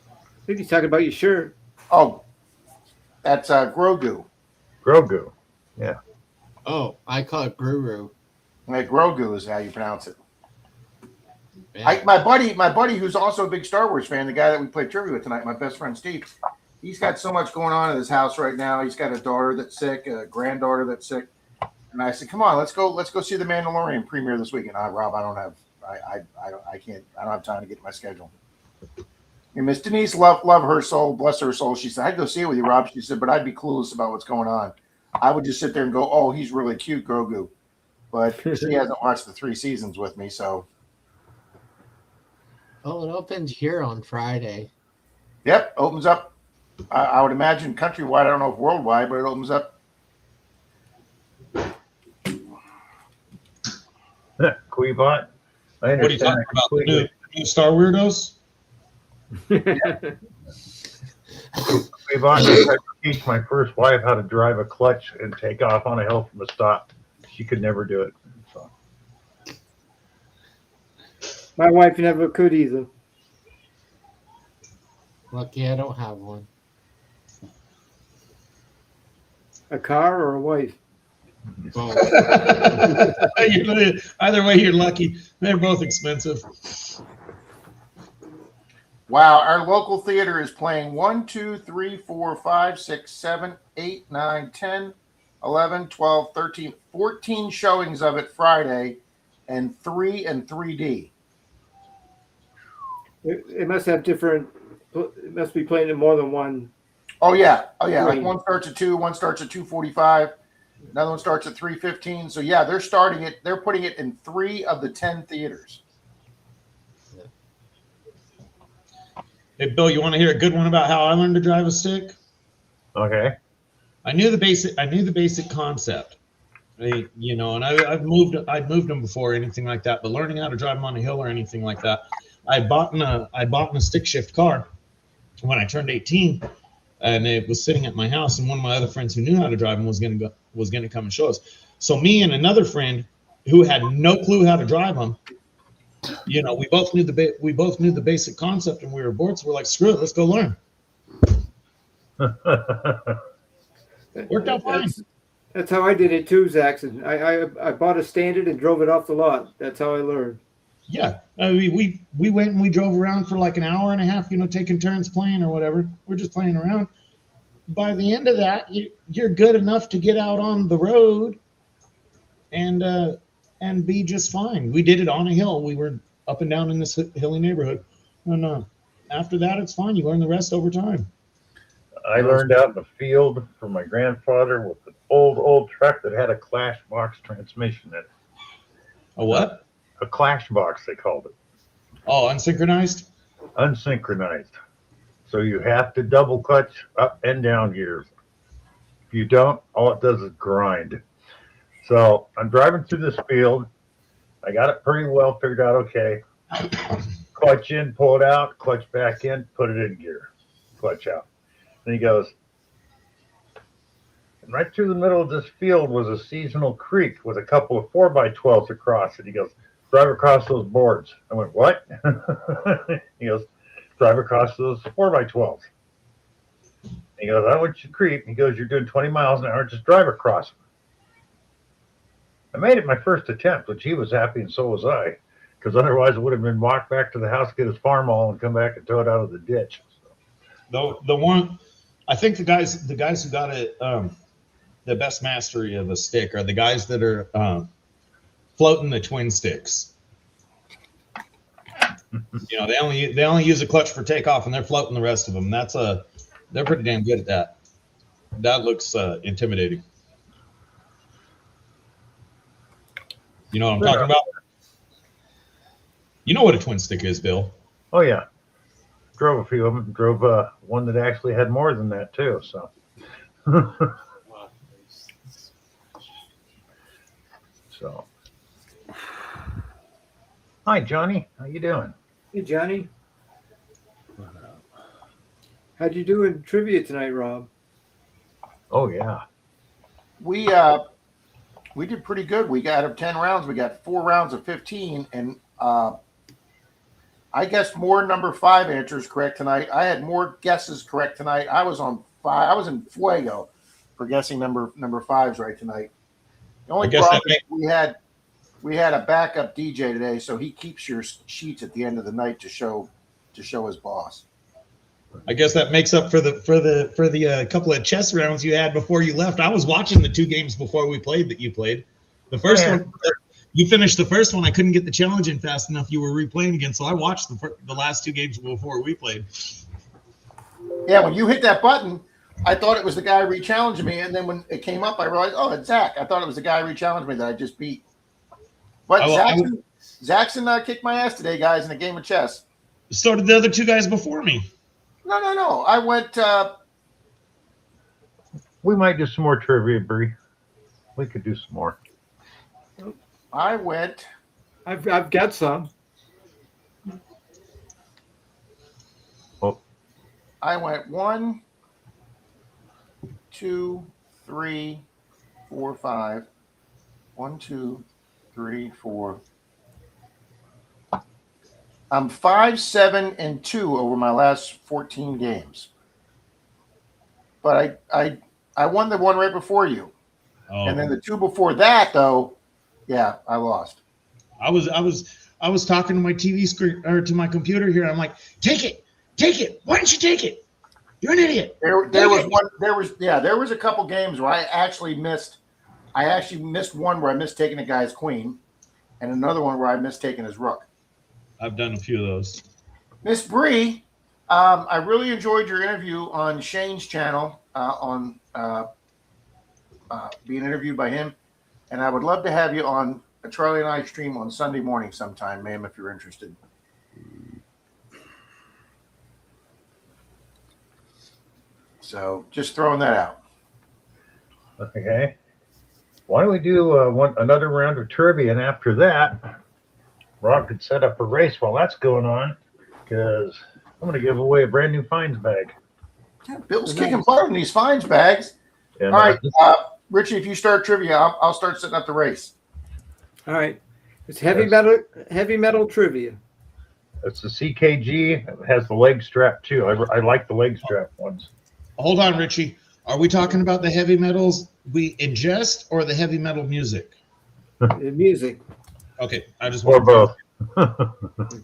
I think he's talking about your shirt. Oh, that's Grogu. Grogu. Oh, I call it Guru. Like Grogu is how you pronounce it. Yeah. My buddy, who's also a big Star Wars fan, the guy that we played trivia with tonight, my best friend Steve. He's got so much going on in his house right now. He's got a daughter that's sick, a granddaughter that's sick, and I said, "Come on, let's go see the Mandalorian premiere this weekend." Rob, I don't have time to get to my schedule. And Miss Denise, love her soul, bless her soul. She said, "I'd go see it with you, Rob." She said, "But I'd be clueless about what's going on. I would just sit there and go, oh, he's really cute, Grogu." But she hasn't watched the 3 seasons with me, so. Oh, it opens here on Friday. Yep, opens up. I would imagine countrywide. I don't know if worldwide, but it opens up. Queebot. I What are you talking understand about? The completely. new Star Weirdos? Queebot, I tried to teach my first wife how to drive a clutch and take off on a hill from a stop. She could never do it. So. My wife never could either. Lucky I don't have one. A car or a wife? Both. Either way, you're lucky. They're both expensive. Wow, our local theater is playing 1, 2, 3, 4, 5, 6, 7, 8, 9, 10, 11, 12, 13, 14 showings of it Friday, and 3 in 3D. It must have different. It must be playing in more than one. Oh yeah. Like Right. one starts at 2, one starts at 2:45, another one starts at 3:15. So yeah, they're starting it. They're putting it in 3 of the 10 theaters. Hey, Bill, you want to hear a good one about how I learned to drive a stick? Okay. I knew the basic concept. And I've moved them before, anything like that. But learning how to drive them on a hill or anything like that, I bought in a stick shift car when I turned 18, and it was sitting at my house. And one of my other friends who knew how to drive them was going to come and show us. So me and another friend who had no clue how to drive them, we both knew the basic concept, and we were bored. So we're like, screw it, let's go learn. Worked out fine. That's how I did it too, Zaxxon. I bought a standard and drove it off the lot. That's how I learned. Yeah, I mean, we went and we drove around for like an hour and a half, taking turns playing or whatever. We're just playing around. By the end of that, you're good enough to get out on the road and be just fine. We did it on a hill. We were up and down in this hilly neighborhood. And after that, it's fine. You learn the rest over time. I learned out in the field from my grandfather with an old truck that had a Clash box transmission in it. A what? A Clash box, they called it. Oh, unsynchronized? Unsynchronized. So you have to double clutch up and down gears. If you don't, all it does is grind. So I'm driving through this field. I got it pretty well figured out. Okay. Clutch in, pull it out, clutch back in, put it in gear, clutch out. And he goes, and right through the middle of this field was a seasonal creek with a couple of 4x12s across it. He goes, drive across those boards. I went, what? He goes, drive across those 4x12s. He goes, I want you to creep. He goes, you're doing 20 miles an hour, just drive across them. I made it my first attempt, which he was happy and so was I, because otherwise it would have been walk back to the house, get his farm all, and come back and tow it out of the ditch. The one, I think the guys who got it, the best mastery of a stick are the guys that are floating the twin sticks. They only use a clutch for takeoff, and they're floating the rest of them. They're pretty damn good at that. That looks intimidating. You know what I'm talking about? You know what a twin stick is, Bill? Oh, yeah. Drove a few of them. Drove one that actually had more than that, too. So. So. Hi, Johnny. How you doing? Hey, Johnny. How'd you do in trivia tonight, Rob? Oh, yeah. We did pretty good. We got out of 10 rounds. We got 4 rounds of 15, and I guessed more number 5 answers correct tonight. I had more guesses correct tonight. I was on 5. I was in fuego for guessing number 5s right tonight. The only I guess problem that is we had a backup DJ today, so he keeps your sheets at the end of the night to show his boss. I guess that makes up for the couple of chess rounds you had before you left. I was watching the 2 games before we played that you played. The first one, you finished the first one. I couldn't get the challenge in fast enough. You were replaying again, so I watched the last 2 games before we played. Yeah, when you hit that button, I thought it was the guy re-challenging me, and then when it came up, I realized, oh, it's Zach. I thought it was the guy re-challenging me that I just beat. But Zaxon kicked my ass today, guys, in a game of chess. So did the other 2 guys before me. No. I went. We might do some more trivia, Bree. We could do some more. I went. I've got some. I went 1, 2, 3, 4, 5. 1, 2, 3, 4. I'm 5, 7, and 2 over my last 14 games. But I won the one right before you, and then the 2 before that, though, yeah, I lost. I was talking to my TV screen or to my computer here. I'm like, take it. Why don't you take it? You're an idiot. There was a couple games where I actually missed one where I missed taking a guy's queen, and another one where I missed taking his rook. I've done a few of those. Miss Bree, I really enjoyed your interview on Shane's channel being interviewed by him, and I would love to have you on a Charlie and I stream on Sunday morning sometime, ma'am, if you're interested. So just throwing that out. Okay. Why don't we do another round of trivia, and after that, Rob could set up a race while that's going on, because I'm going to give away a brand new fines bag. Bill's kicking butt in these fines bags. And, All right, Richie, if you start trivia, I'll start setting up the race. All right. It's heavy metal trivia. it's the CKG. It has the leg strap too. I like the leg strap ones. Hold on, Richie. Are we talking about the heavy metals we ingest or the heavy metal music? The music. Okay, I just Or want both.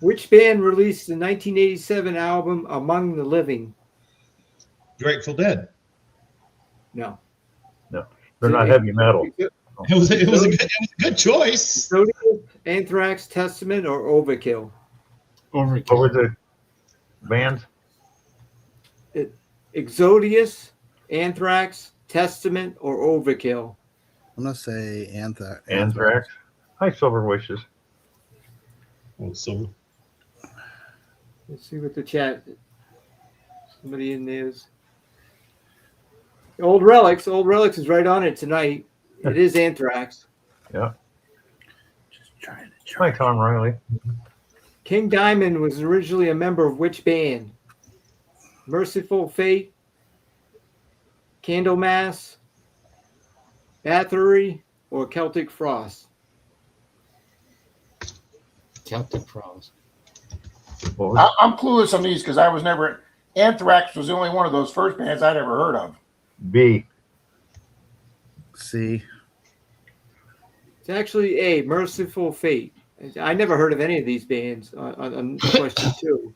Which band released the 1987 album Among the Living? Grateful Dead. No. They're not heavy metal. It was a good choice. Exodius, Anthrax, Testament, or Overkill? What were the bands? Exodius, Anthrax, Testament, or Overkill? I'm gonna say Anthrax. Anthrax. Hi, Silver Wishes. Oh, so Let's see what the chat. Somebody in there's. Old Relics. Old Relics is right on it tonight. It is Anthrax. Yeah. Just trying to Hi, Tom Riley. King Diamond was originally a member of which band? Merciful Fate, Candlemass, Bathory, or Celtic Frost? Celtic Frost. What was I'm clueless on these because I was never. Anthrax was the only one of those first bands I'd ever heard of. B? C. It's actually A, Merciful Fate. I never heard of any of these bands on question 2.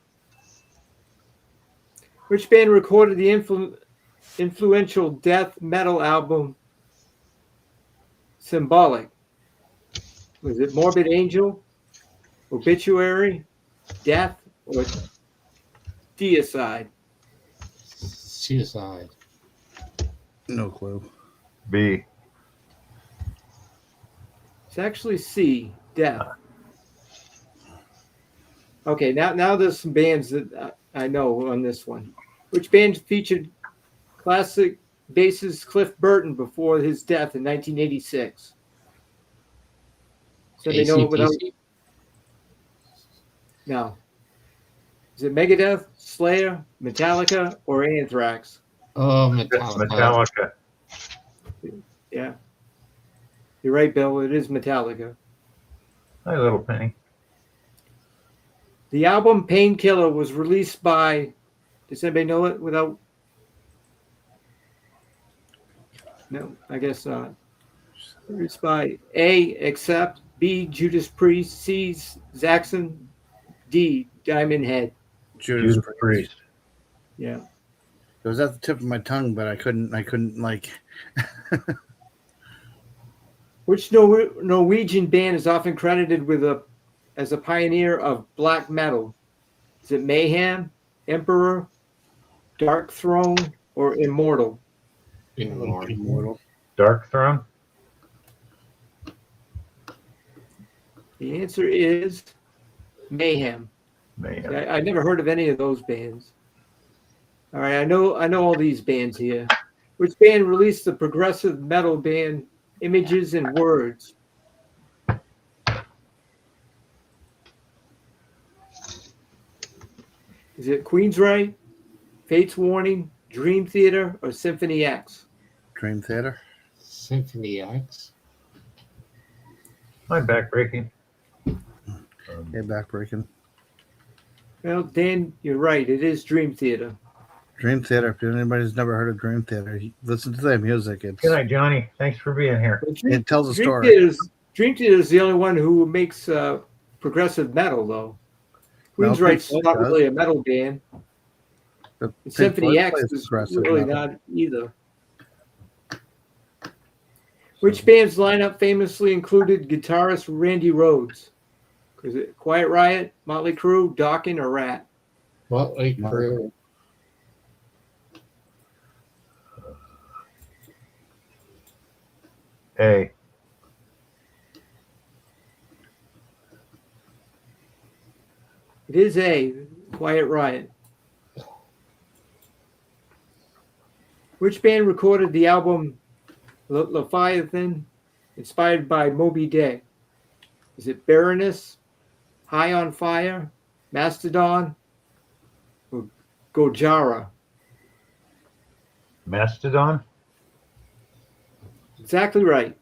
Which band recorded the influential death metal album Symbolic? Was it Morbid Angel, Obituary, Death, or Deicide? Suicide. No clue. B. It's actually C, Death. Okay, now there's some bands that I know on this one. Which band featured classic bassist Cliff Burton before his death in 1986? So they know it without. AC/DC. No. Is it Megadeth, Slayer, Metallica, or Anthrax? Oh, That's Metallica. Metallica. Yeah. You're right, Bill. It is Metallica. Hi, Little Penny. The album Painkiller was released by. Does anybody know it without? No, I guess not. Produced by A, Accept, B, Judas Priest, C, Zaxxon, D, Diamond Head. Judas Judas Priest. Priest. Yeah. It was at the tip of my tongue, but I couldn't like. Which Norwegian band is often credited as a pioneer of black metal? Is it Mayhem, Emperor, Dark Throne, or Immortal? Immortal. Dark Throne. The answer is Mayhem. Mayhem. I never heard of any of those bands. All right, I know all these bands here. Which band released the progressive metal band Images and Words? Is it Queensryche, Fates Warning, Dream Theater, or Symphony X? Dream Theater. Symphony X. My back breaking. Yeah, backbreaking. Well, Dan, you're right. It is Dream Theater. Dream Theater. If anybody's never heard of Dream Theater, listen to their music. It's Good night, Johnny. Thanks for being here. But it tells a story. Dream Theater is the only one who makes progressive metal, though. Well, Queensryche's Pink Floyd not does. really a metal band. But And Pink Symphony Floyd X plays is progressive really metal. not either. Which band's lineup famously included guitarist Randy Rhoads? Is it Quiet Riot, Motley Crue, Dokken, or Rat? Motley Crue. A. It is A, Quiet Riot. Which band recorded the album Leviathan, inspired by Moby Dick? Is it Baroness, High on Fire, Mastodon, or Gojira? Mastodon. Exactly right.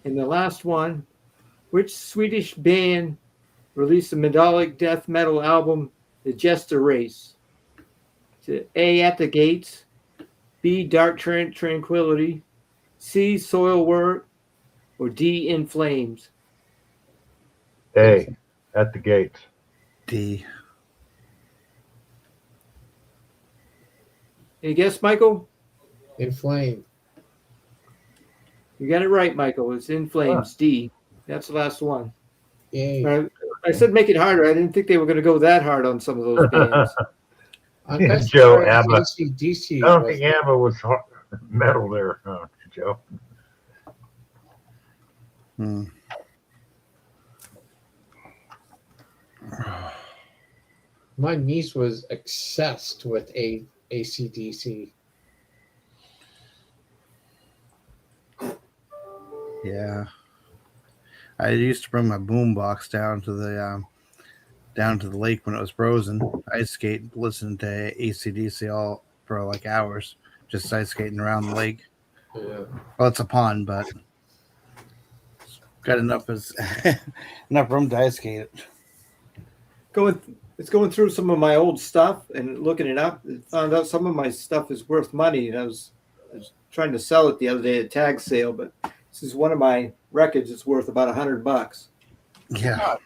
And the last one, which Swedish band released the melodic death metal album, The Jester Race? Is it A, At the Gates, B, Dark Tranquility, C, Soilwork, or D, In Flames? A. At the gates. D. Any guess, Michael? Inflamed. You got it right, Michael. It's In Flames, D. That's the last one. Yay. I said make it harder. I didn't think they were going to go that hard on some of those bands. I'm Yeah, not Joe sure ABBA. AC/DC I don't was- think ABBA was metal there, Joe. Hmm. My niece was obsessed with AC/DC. Yeah. I used to bring my boom box down to the lake when it was frozen. Ice skate, listen to AC/DC all for like hours, just ice skating around the lake. Yeah. Well, it's a pond, but it's got enough room to ice skate it. It's going through some of my old stuff and looking it up. I found out some of my stuff is worth money, and I was trying to sell it the other day at a tag sale, but this is one of my records. It's worth about $100. Yeah.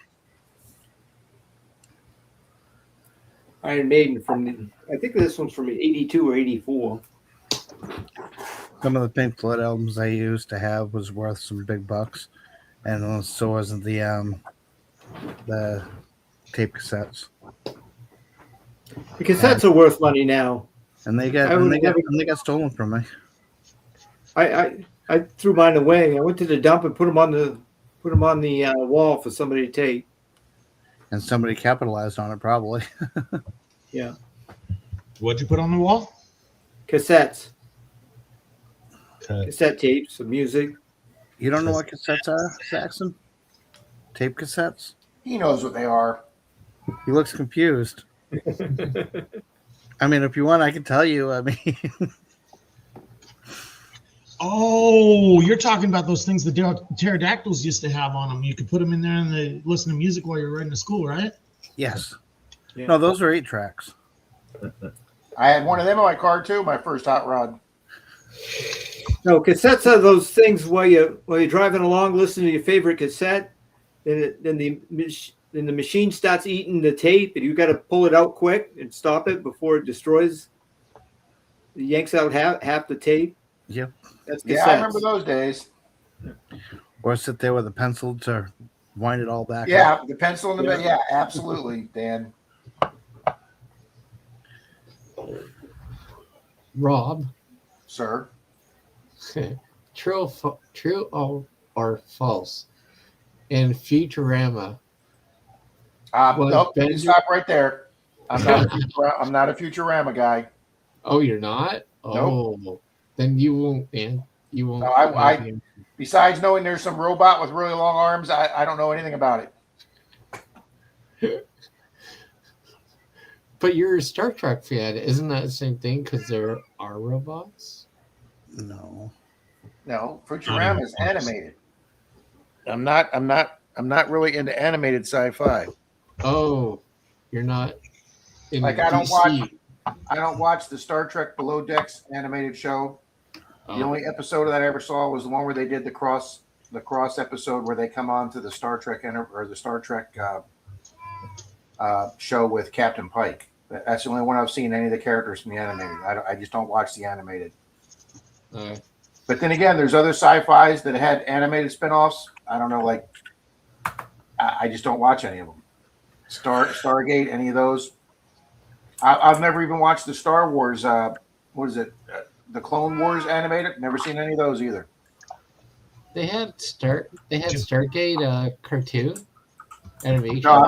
Iron Maiden I think this one's from 82 or 84. Some of the Pink Floyd albums I used to have was worth some big bucks, and so wasn't the tape cassettes. The cassettes are worth money now. And they got stolen from me. I threw mine away. I went to the dump and put them on the wall for somebody to take. And somebody capitalized on it, probably. Yeah, What'd you put on the wall? cassettes, Okay. cassette tapes of music. You don't know what cassettes are, Saxon? Tape cassettes? He knows what they are. He looks confused. I mean, if you want, I can tell you. I mean, Oh, you're talking about those things the pterodactyls used to have on them. You could put them in there and they listen to music while you're riding to school, right? yes. Yeah. No, those are 8 tracks. I had one of them on my car too. My first hot rod. No, cassettes are those things while you're driving along, listening to your favorite cassette, then the machine starts eating the tape, and you got to pull it out quick and stop it before it destroys. It yanks out half the tape. Yep. That's cassettes. Yeah, I remember those days. Or sit there with a pencil to wind it all back. Yeah, up. the pencil in the bed. Yeah, absolutely, Dan. Rob, Sir. true or false? In Futurama, Was Nope, you Bender- stop right there. I'm not a Futurama guy. oh, you're not? Oh, then you won't, man. You won't. No, Besides knowing there's some robot with really long arms, I don't know anything about it. But you're a Star Trek fan, isn't that the same thing? Because there are robots. No. No, Futurama is animated. I'm not really into animated sci-fi. Oh, you're not. In Like, I don't DC. I don't watch the Star Trek Below Decks animated show. The Oh, only episode that I ever saw was the one where they did the cross episode where they come on to the Star Trek show with Captain Pike. That's the only one I've seen any of the characters from the animated. I just don't watch the animated. But then again, there's other sci-fis that had animated spinoffs. I don't know, like I just don't watch any of them. Stargate, any of those. I've never even watched the Star Wars. What is it? The Clone Wars animated. Never seen any of those either. They had Stargate cartoon animation. No,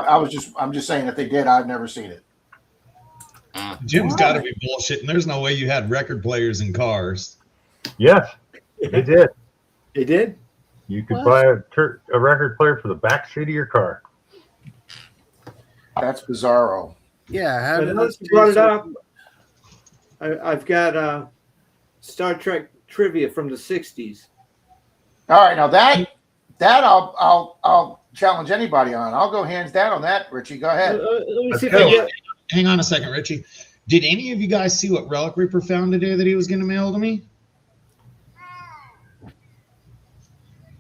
I'm just saying that they did. I've never seen it. Jim's got to be bullshitting. There's no way you had record players in cars. Yes, they did. They did? You could buy a record player for the back seat of your car. That's bizarro. Yeah. How But did now this that you brought it be so- up, I've got Star Trek trivia from the 60s. All right, now that I'll challenge anybody on. I'll go hands down on that, Richie. Go ahead. Let me see if Let's I go. get. Hang on a second, Richie. Did any of you guys see what Relic Reaper found today that he was going to mail to me?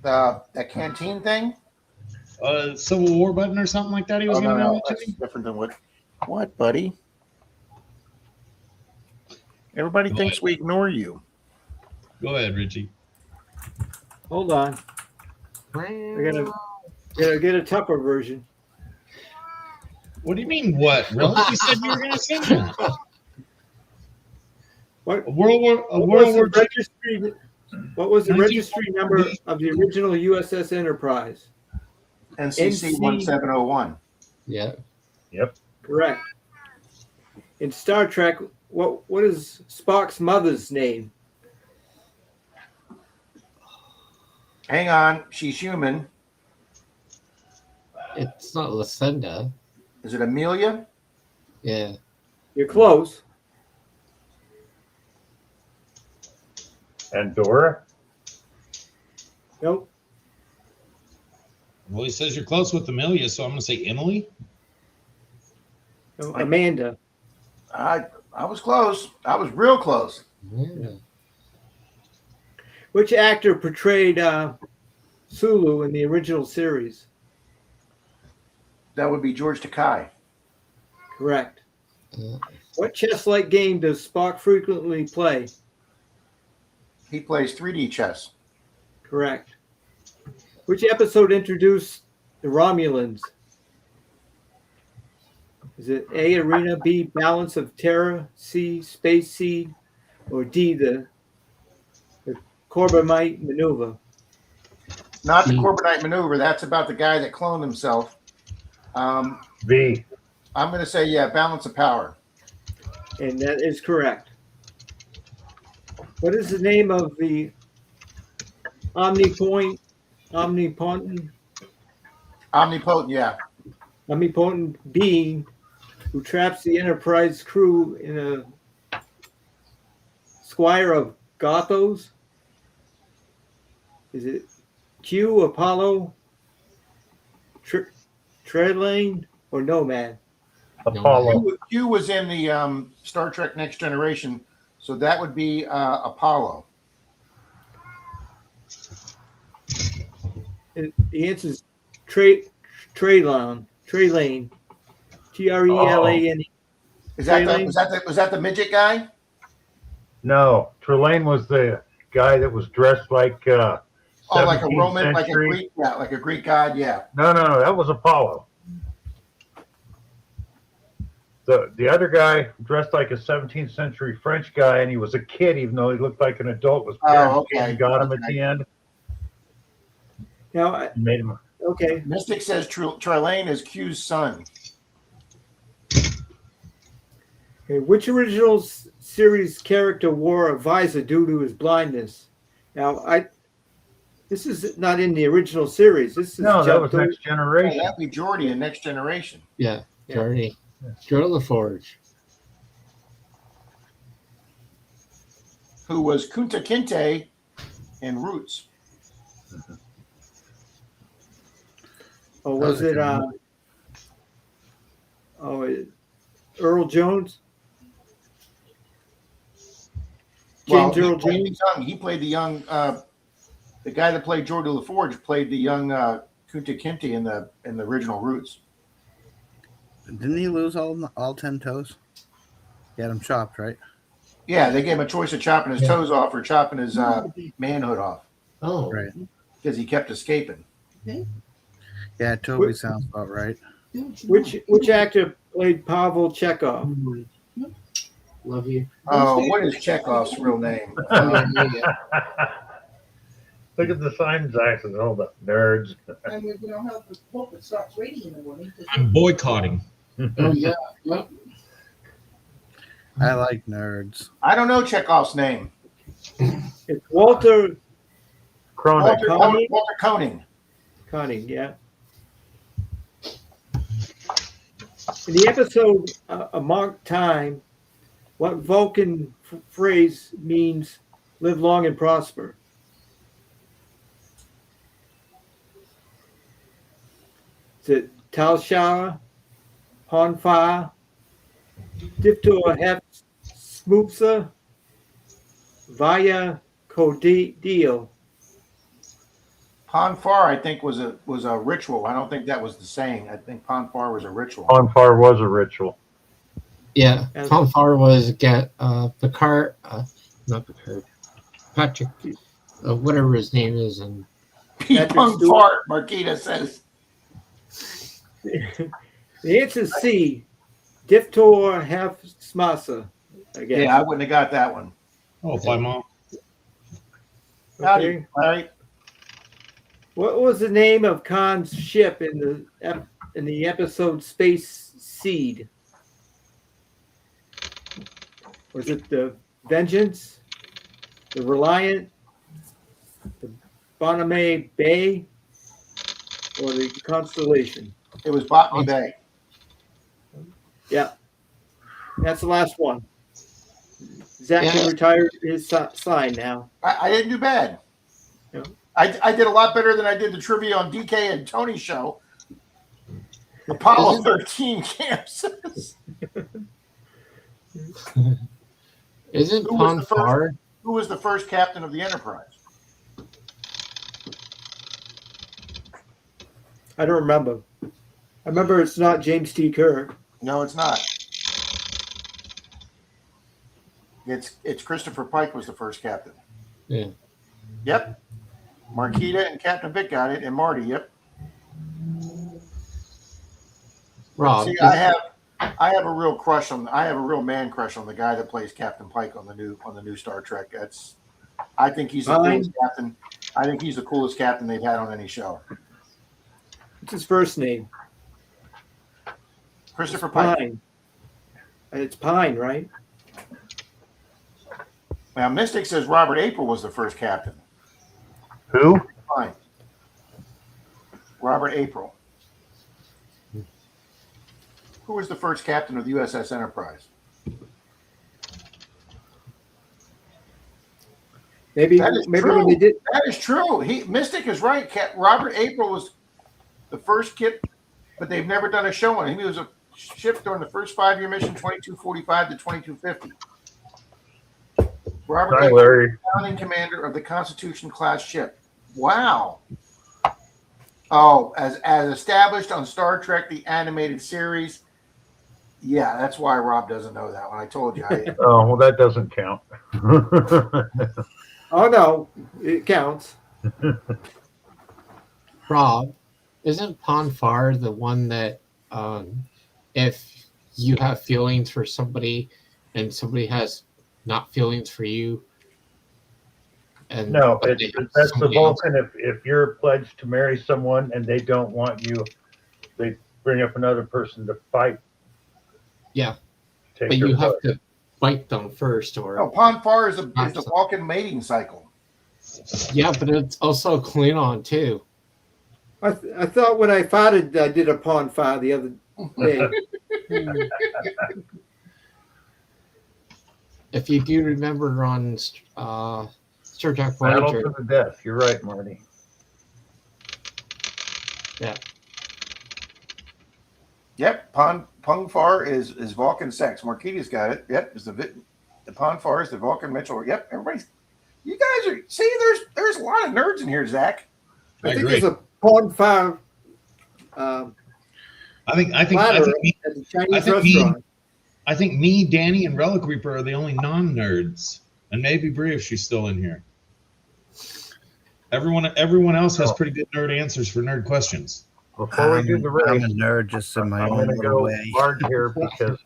That canteen thing? Civil War button or something like that he was Oh, going to no, mail it to that's me? different than what, buddy? Everybody Go thinks ahead. we ignore you. Go ahead, Richie. Hold on. I gotta get a tougher version. What do you mean, what? Relic? You said you were going to send that. What? World War II. What was the 1940. registry number of the original USS Enterprise? NCC 1701. Yeah. Correct. In Star Trek, what is Spock's mother's name? Hang on, she's human. It's not Lucinda. Is it Amelia? Yeah. You're close. And Dora? Nope. Well, he says you're close with Amelia, so I'm going to say Emily. No, Amanda. I was close. I was real close. Yeah. Which actor portrayed Sulu in the original series? That would be George Takei. Correct. Uh, What chess-like game does Spock frequently play? He plays 3D chess. Correct. Which episode introduced the Romulans? Is it A, Arena, B, Balance of Terror, C, Space Seed, or D, the Corbomite Maneuver? Not the Hmm. Corbomite maneuver. That's about the guy that cloned himself. V. I'm going to say, yeah, Balance of Power. And that is correct. What is the name of the omnipotent being who traps the Enterprise crew in a squire of Gothos? Is it Q, Apollo, Treadlane, or Nomad? Apollo. Q was in the Star Trek Next Generation, so that would be Apollo. The answer is Trey Lane. Trelayne. Is that Trelane? was that the midget guy? No, Trelane was the guy that was dressed like Oh, like a 17th Roman, like a century. Greek, yeah, like a Greek god, yeah. No, that was Apollo. The other guy dressed like a 17th century French guy, and he was a kid, even though he looked like an adult. Was parents Oh, okay. came and got him at the end. Now, And made him. okay. Mystic says Trelane is Q's son. Okay, which original series character wore a visor due to his blindness? Now, this is not in the original series. This is No, that was jumped Next Oh, Generation. that'd be Jordy in Next Generation. Yeah, Yeah. Jordy. Jordy LaForge. Who was Kunta Kinte in Roots. Or was it Earl Jones? James Earl Jones? He played the young, the guy that played Jordy LaForge played the young Kunta Kinte in the original Roots. Didn't he lose all 10 toes? He had him chopped, right? Yeah, they gave him a choice of chopping his toes off or chopping his manhood off Oh, Right. because he kept escaping. Yeah, Toby sounds about right. Which actor played Pavel Chekhov? love you. Oh, what is Chekhov's real name? Look at the Simons accent. Hold up, nerds. And we don't have the book that starts raining in the morning. I'm boycotting. Oh yeah. Yep. I like nerds. I don't know Chekhov's name. It's Walter Cronin. Walter Koenig. Koenig, yeah. In the episode A Marked Time, what Vulcan phrase means live long and prosper? Is it Talshara, Ponfa, Diftor Hep Smoopsa, Vaya Codil? Ponfar, I think, was a ritual. I don't think that was the saying. I think Ponfar was a ritual. Ponfar was a ritual. Yeah. And- Ponfar was Picard, not Picard, Patrick, whatever his name is, and Ponfar, Marquita says. The answer is C. Diftor Hef Smasa. I guess. Yeah, I wouldn't have got that one. Oh, bye, Mom. Howdy, Okay. Larry. What was the name of Khan's ship in the episode Space Seed? Was it the Vengeance, the Reliant, the Boname Bay, or the Constellation? It was Botany Bay. Yeah, that's the last one. Zach Yeah. can retire his sign now. I didn't do bad. No. I did a lot better than I did the trivia on DK and Tony's show. Apollo 13 campuses. isn't Who was the Ponfar? Who was the first captain of the Enterprise? I don't remember. I remember it's not James T. Kirk. No, it's not. It's Christopher Pike was the first captain. Yeah. Yep. Marquita and Captain Vic got it, and Marty. Yep. Rob. See, I have a real crush on. I have a real man crush on the guy that plays Captain Pike on the new Star Trek. I think he's the coolest captain. I think he's the coolest captain they've had on any show. What's his first name? Christopher Pike. Pine. It's Pine, right? Now, Mystic says Robert April was the first captain. Who? Fine. Robert April. Who was the first captain of the USS Enterprise? Maybe That is maybe true. when they did. That is true. Mystic is right. Robert April was the first kid, but they've never done a show on him. He was a ship during the first 5-year mission, 2245 to 2250. Robert Hi, April, Larry. founding commander of the Constitution class ship. Wow. Oh, as established on Star Trek the animated series. Yeah, that's why Rob doesn't know that one. I told you. Oh, well, that doesn't count. Oh no, it counts. Rob, isn't Ponfar the one that if you have feelings for somebody and somebody has not feelings for you, and No, but they have that's the somebody else? Vulcan. If you're pledged to marry someone and they don't want you, they bring up another person to fight. Yeah, Take but their you have place. to fight them first, or No, Ponfar is the Vulcan mating cycle. yeah, but it's also a Klingon too. I thought when I farted, I did a pond fire the other day. If you do remember on Star Trek Battle Voyager, to the death. You're right, Marty. yeah, Yep, Ponfar is Vulcan sex. Marquita's got it. Yep, is the Ponfar is the Vulcan Mitchell. Yep, everybody's. You guys are see. There's a lot of nerds in here, Zach. I think agree. there's a pond fire I think ladder me, at the Chinese I think me- restaurant. I think me, Danny, and Relic Reaper are the only non-nerds, and maybe Brie if she's still in here. Everyone else has pretty good nerd answers for nerd questions. Before we do the I'm race, a nerd just in my I'm own going to little go way. large here because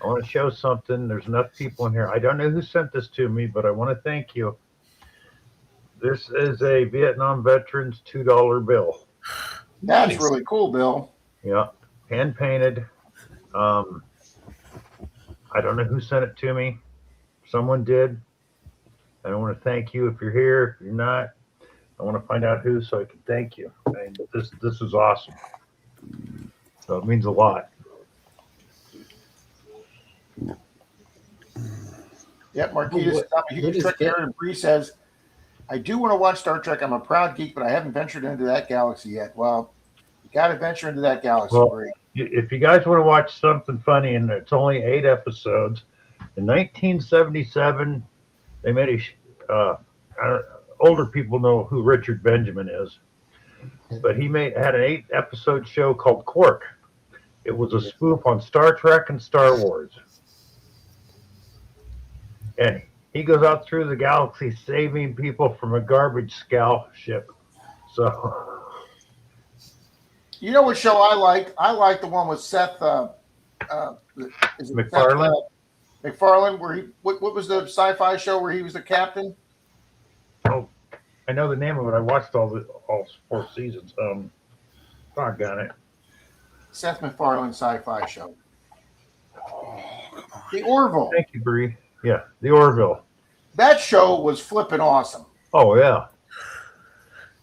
I want to show something. There's enough people in here. I don't know who sent this to me, but I want to thank you. This is a Vietnam veteran's $2 bill. That's Nice. really cool, Bill. Yeah, hand painted. I don't know who sent it to me. Someone did. I want to thank you if you're here. If you're not, I want to find out who so I can thank you. And this is awesome. So it means a lot. Yep, Marquita, What- I'm a huge what is Trek that? nerd. And Bree says, I do want to watch Star Trek. I'm a proud geek, but I haven't ventured into that galaxy yet. Well, you got to venture into that galaxy, Well, Bree. If you guys want to watch something funny, and it's only 8 episodes, in 1977, they made older people know who Richard Benjamin is, but he had an 8-episode show called Quark. It was a spoof on Star Trek and Star Wars. And he goes out through the galaxy saving people from a garbage scow ship. So You know what show I liked? I liked the one with Seth. Is it MacFarlane? Seth, MacFarlane, where what was the sci-fi show where he was the captain? I know the name of it. I watched all 4 seasons. Doggone it. Seth MacFarlane sci-fi show. The Orville. Thank you, Bree. Yeah, the Orville. That show was flipping awesome. Oh yeah.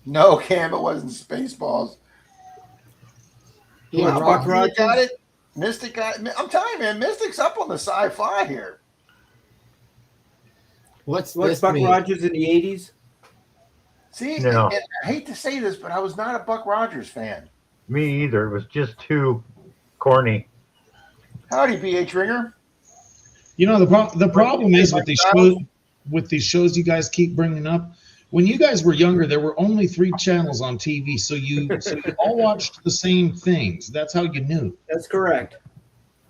No, Cam, it wasn't Spaceballs. yeah, Well, Rob, Buck Rogers. Got it. Mystic got. I'm telling you, man, Mystic's up on the sci-fi here. what's What's this Buck mean? Rogers in the 80s? See, No. and I hate to say this, but I was not a Buck Rogers fan. Me either. It was just too corny. Howdy, BH Ringer. You know, the problem is with these shows you guys keep bringing up. When you guys were younger, there were only 3 channels on TV, so you all watched the same things. That's how you knew. That's correct.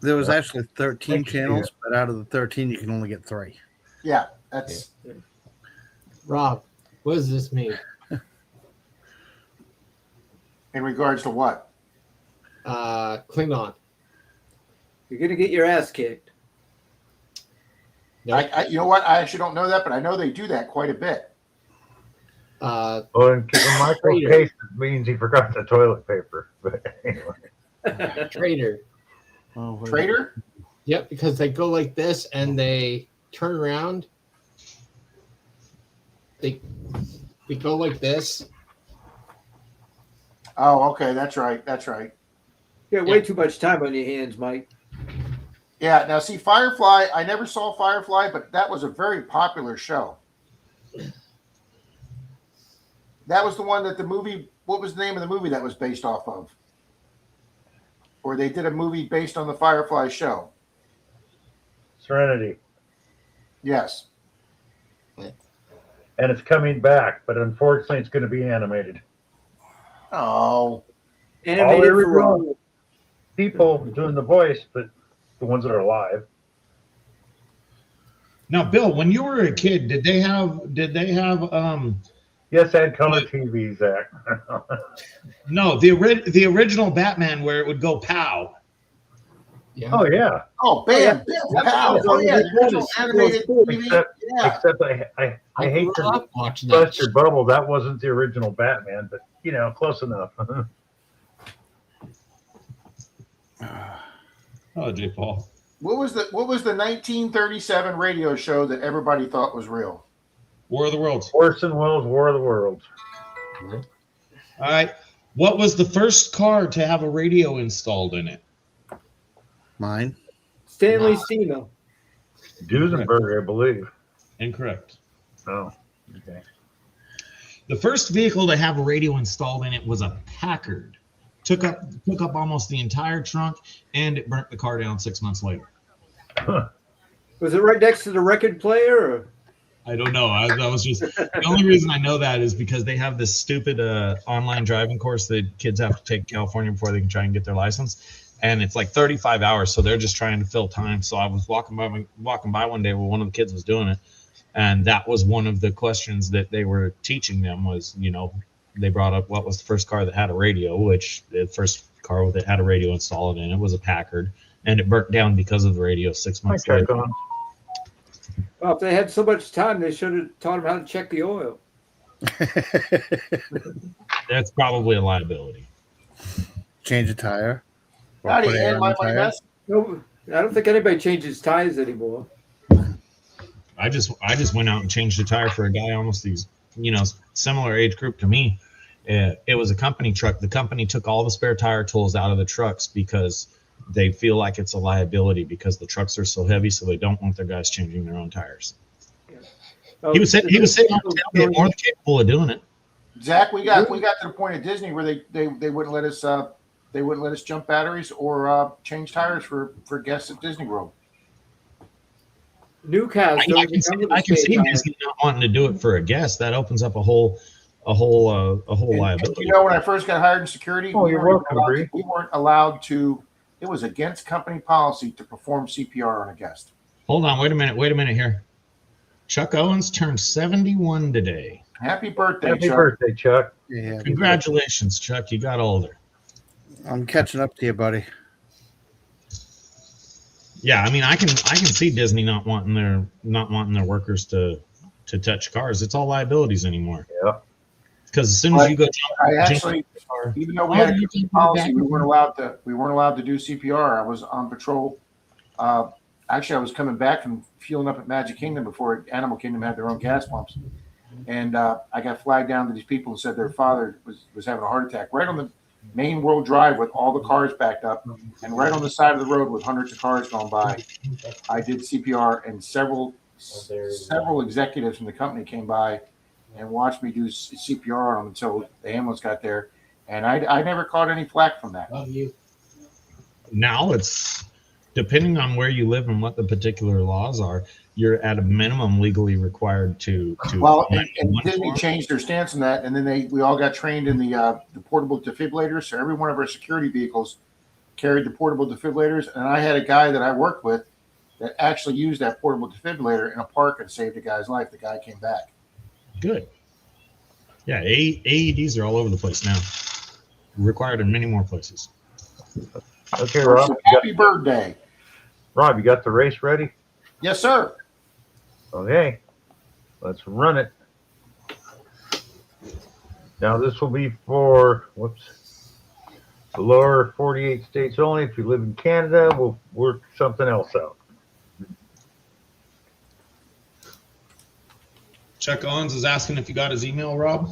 There was actually 13 Thank you. channels, but out of the 13, you can only get 3. Yeah, that's Rob, what does this mean? in regards to what? Klingon. You're gonna get your ass kicked. Nope. You know what? I actually don't know that, but I know they do that quite a bit. Oh, and Michael Traitor. case means he forgot the toilet paper. But anyway. Traitor. Oh, Trader? Yep, because they go like this and they turn around. They go like this. Oh, okay, that's right. That's right. You got way too much time on your hands, Mike. Yeah. Now, see, Firefly. I never saw Firefly, but that was a very popular show. That was the one that the movie. What was the name of the movie that was based off of? Or they did a movie based on the Firefly show. Serenity. Yes. And it's coming back, but unfortunately it's going to be animated. Oh, Animated they for were all. doing- People doing the voice, but the ones that are live. Now, Bill, when you were a kid, did they have Yes, I had color TV, Zach. no, the original Batman where it would go pow. Yeah. Oh yeah. oh, bam, bam, pow. Oh yeah, the original animated TV. Except, Yeah. except I I hate grew to up watching that. bust your bubble. That wasn't the original Batman, but you know, close enough. Oh, J. Paul. What was the 1937 radio show that everybody thought was real? War of the Worlds. Orson Welles' War of the Worlds. All right. What was the first car to have a radio installed in it? Mine. Stanley Steamer. Duesenberg, I believe. Incorrect. Oh, okay. The first vehicle to have a radio installed in it was a Packard. Took up almost the entire trunk, and it burnt the car down 6 months later. Was it right next to the record player? Or? I don't know. That was just the only reason I know that is because they have this stupid online driving course that kids have to take in California before they can try and get their license, and it's like 35 hours. So they're just trying to fill time. So I was walking by one day where one of the kids was doing it, and that was one of the questions that they were teaching them was, you know, they brought up what was the first car that had a radio, which the first car that had a radio installed in it was a Packard, and it burnt down because of the radio 6 I months check later. on. Well, if they had so much time, they should have taught them how to check the oil. That's probably a liability. Change a tire. Or How do put you air end in my the money? tire. That's No, I don't think anybody changes tires anymore. I just went out and changed a tire for a guy almost these, you know, similar age group to me. It was a company truck. The company took all the spare tire tools out of the trucks because they feel like it's a liability because the trucks are so heavy, so they don't want their guys changing their own tires. Oh, He was sitting on the tailgate more than capable of doing it. Zach, we got to the point at Disney where they wouldn't let us jump batteries or change tires for guests at Disney World. New cars don't I even come with a can spare see tire. Disney not wanting to do it for a guest. That opens up a whole liability. You know, when I first got hired in security, Oh, you're welcome, Bree. we weren't allowed to. It was against company policy to perform CPR on a guest. Hold on, wait a minute here. Chuck Owens turned 71 today. Happy birthday, Happy Chuck. birthday, Chuck. Yeah, Congratulations, Chuck. You got older. I'm catching up to you, buddy. Yeah, I mean, I can see Disney not wanting their workers to touch cars. It's all liabilities anymore. Yeah. Because as soon as you go I jump actually, in the car, even though we had a company policy, we weren't allowed to do CPR. I was on patrol. Actually, I was coming back from fueling up at Magic Kingdom before Animal Kingdom had their own gas pumps, and I got flagged down to these people who said their father was having a heart attack right on the main World Drive with all the cars backed up, and right on the side of the road with hundreds of cars going by. I did CPR, and several executives from the company came by and watched me do CPR on them until the ambulance got there, and I never caught any flack from that. now it's depending on where you live and what the particular laws are. You're at a minimum legally required to. Well, and Disney changed their stance on that, and then we all got trained in the portable defibrillators. So every one of our security vehicles carried the portable defibrillators, and I had a guy that I worked with that actually used that portable defibrillator in a park and saved a guy's life. The guy came back. Good. Yeah, AEDs are all over the place now. Required in many more places. Okay, Rob. Happy birthday. Rob, you got the race ready? Yes, sir. Okay. Let's run it. Now this will be for the lower 48 states only. If you live in Canada, we'll work something else out. Chuck Owens is asking if you got his email, Rob.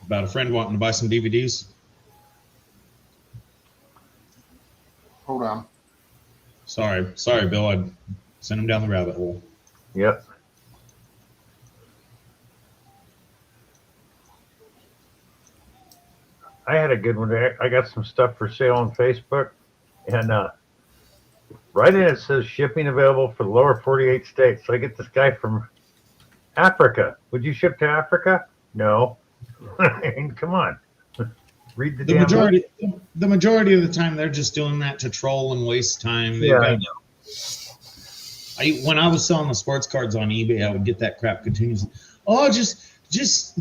About a friend wanting to buy some DVDs. Hold on. Sorry, Bill. I sent him down the rabbit hole. Yep. I had a good one there. I got some stuff for sale on Facebook, and right in it says shipping available for the lower 48 states. So I get this guy from Africa. Would you ship to Africa? No. I mean, come on. Read the The damn majority of the time, they're just doing that to troll and waste time. They've Yeah. got- when I was selling the sports cards on eBay, I would get that crap continuously. Oh, just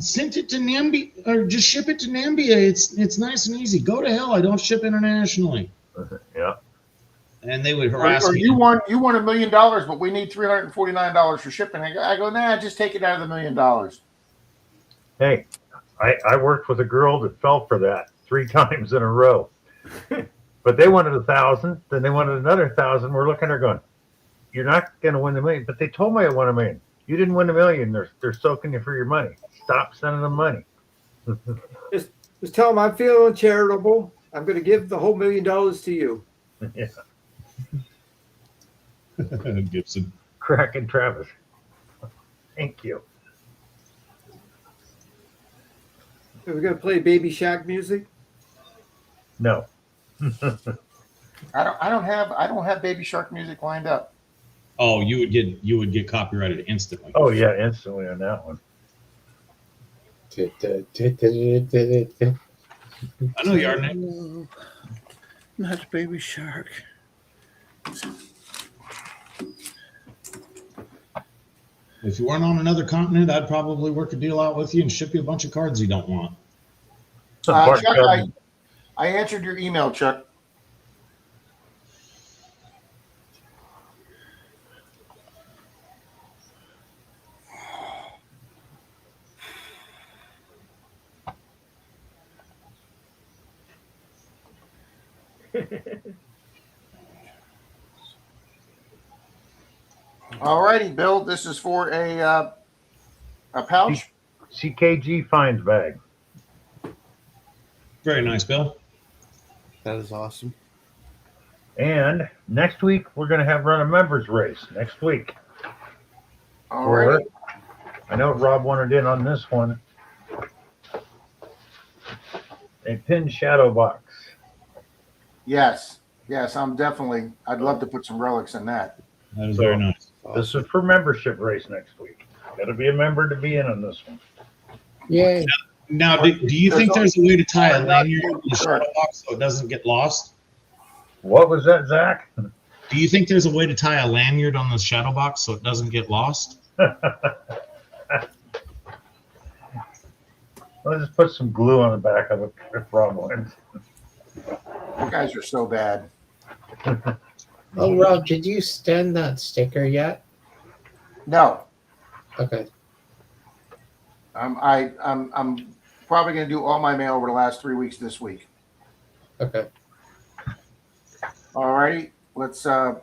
send it to Nambia or just ship it to Nambia. It's nice and easy. Go to hell. I don't ship internationally. Yeah. And they would Or, harass or me. you want $1 million, but we need $349 for shipping. I go, nah, just take it out of the $1 million. Hey, I worked with a girl that fell for that 3 times in a row. But they wanted 1,000, then they wanted another 1,000. We're looking at her going, you're not going to win the million. But they told me I won $1 million. You didn't win $1 million. They're soaking you for your money. Stop sending them money. Just tell them I'm feeling charitable. I'm going to give the whole $1 million to you. Yeah. Gibson. Crack and Travis. Thank you. Are we going to play Baby Shack music? No. I don't have Baby Shark music lined up. Oh, you would get copyrighted instantly. Oh yeah, instantly on that one. I know you are, Nick. No, not Baby Shark. If you weren't on another continent, I'd probably work a deal out with you and ship you a bunch of cards you don't want. Bart Chuck, Feldman. I answered your email, Chuck. All righty, Bill. This is for a pouch. CKG finds bag. Very nice, Bill. That is awesome. And next week we're going to have run a members race next week. All Or- righty. I know Rob wanted in on this one. A pin shadow box. Yes. I'd love to put some relics in that. That is So- very nice. This is for membership race next week. Got to be a member to be in on this one. Yay. Now, do you think there's a way to tie a lanyard on the Sure. shadow box so it doesn't get lost? What was that, Zach? Do you think there's a way to tie a lanyard on the shadow box so it doesn't get lost? Let's just put some glue on the back of it if Rob wins. You guys are so bad. Oh, Rob, did you send that sticker yet? No, Okay. I'm probably going to do all my mail over the last 3 weeks this week. Okay. All righty, let's set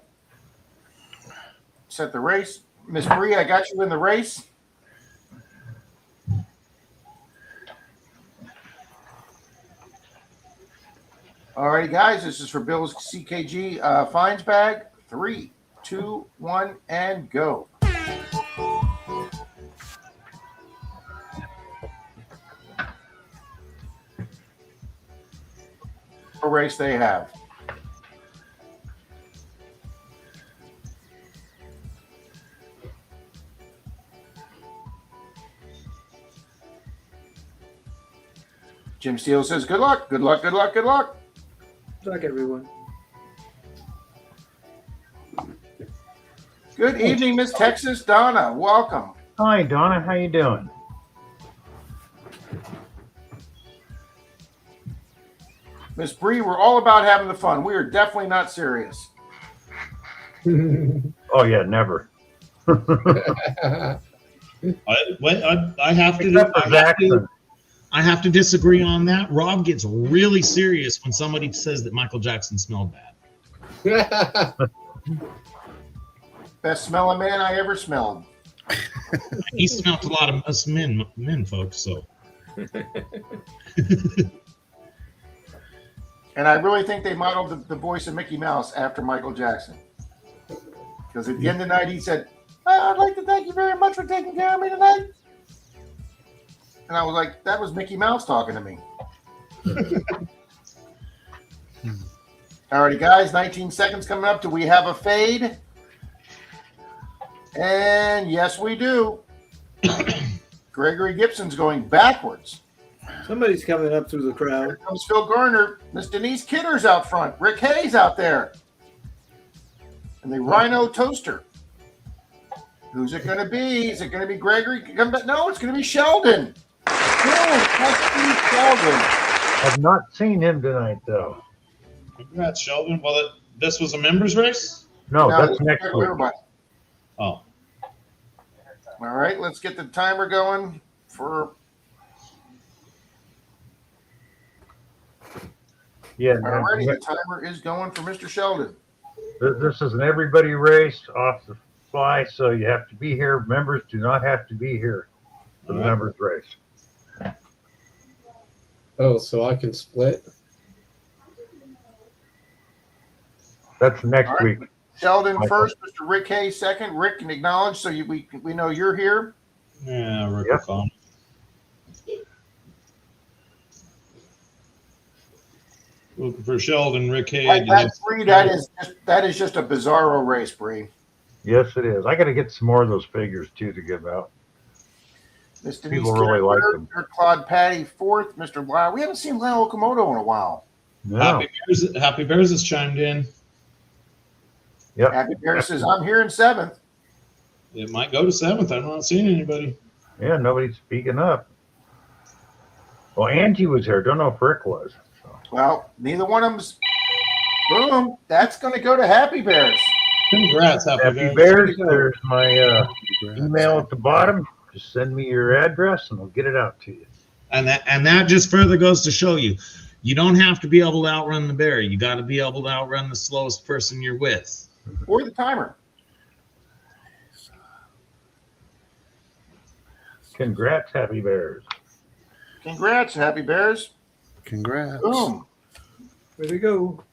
the race. Miss Bree, I got you in the race. All righty, guys, this is for Bill's CKG finds bag. 3, 2, 1, and go. What race they have? Jim Steele says, good luck, good luck, good luck, good luck. Good luck, everyone. Good evening, Miss Texas Donna. Welcome. Hi, Donna. How you doing? Miss Bree, we're all about having the fun. We are definitely not serious. Oh yeah, never. I have to. Except for Jackson. I have to disagree on that. Rob gets really serious when somebody says that Michael Jackson smelled bad. Best smelling man I ever smelled. He smelled a lot of us men folks. So And I really think they modeled the voice of Mickey Mouse after Michael Jackson. Because at the end of the night, he said, I'd like to thank you very much for taking care of me tonight. And I was like, that was Mickey Mouse talking to me. Alrighty, guys, 19 seconds coming up. Do we have a fade? And yes, we do. Gregory Gibson's going backwards. Somebody's coming up through the Here crowd. comes Phil Garner. Miss Denise Kidder's out front. Rick Hayes out there. And the Rhino Toaster. Who's it going to be? Is it going to be Gregory? No, it's going to be Sheldon. No, that's Steve Sheldon. I've not seen him tonight, though. Congrats, Sheldon. Well, this was a members race? No, No, that's next week. everybody. Oh. All right, let's get the timer going for. Yeah, All righty, the timer is going for Mr. Sheldon. this is an everybody race off the fly, so you have to be here. Members do not have to be here for the members race. Oh, so I can split? That's next All right. week. Sheldon Michael. first, Mr. Rick Hayes second. Rick can acknowledge so we know you're here. Yeah, Rick Yep. will come. Looking for Sheldon, Rick Hayes. That's Bree. That is just a bizarro race, Bree. Yes, it is. I got to get some more of those figures too to give out. Miss Denise People really Kidder like third, them. Mr. Claude Patty fourth, Mr. Blau. We haven't seen Lyle Okamoto in a while. No. Happy Bears has chimed in. Yep. Happy Bear says, I'm here in seventh. It might go to 7th. I'm not seeing anybody. Yeah, nobody's speaking up. Well, Angie was here. Don't know if Rick was. So. Well, neither one of them's. Boom. That's going to go to Happy Bears. Congrats, Happy Happy Bears. Bears, there's my email at the bottom. Just send me your address and I'll get it out to you. And that just further goes to show you, you don't have to be able to outrun the bear. You got to be able to outrun the slowest person you're with. Or the timer. Congrats, Happy Bears. Congrats, Happy Bears. Congrats. Boom. Way to go.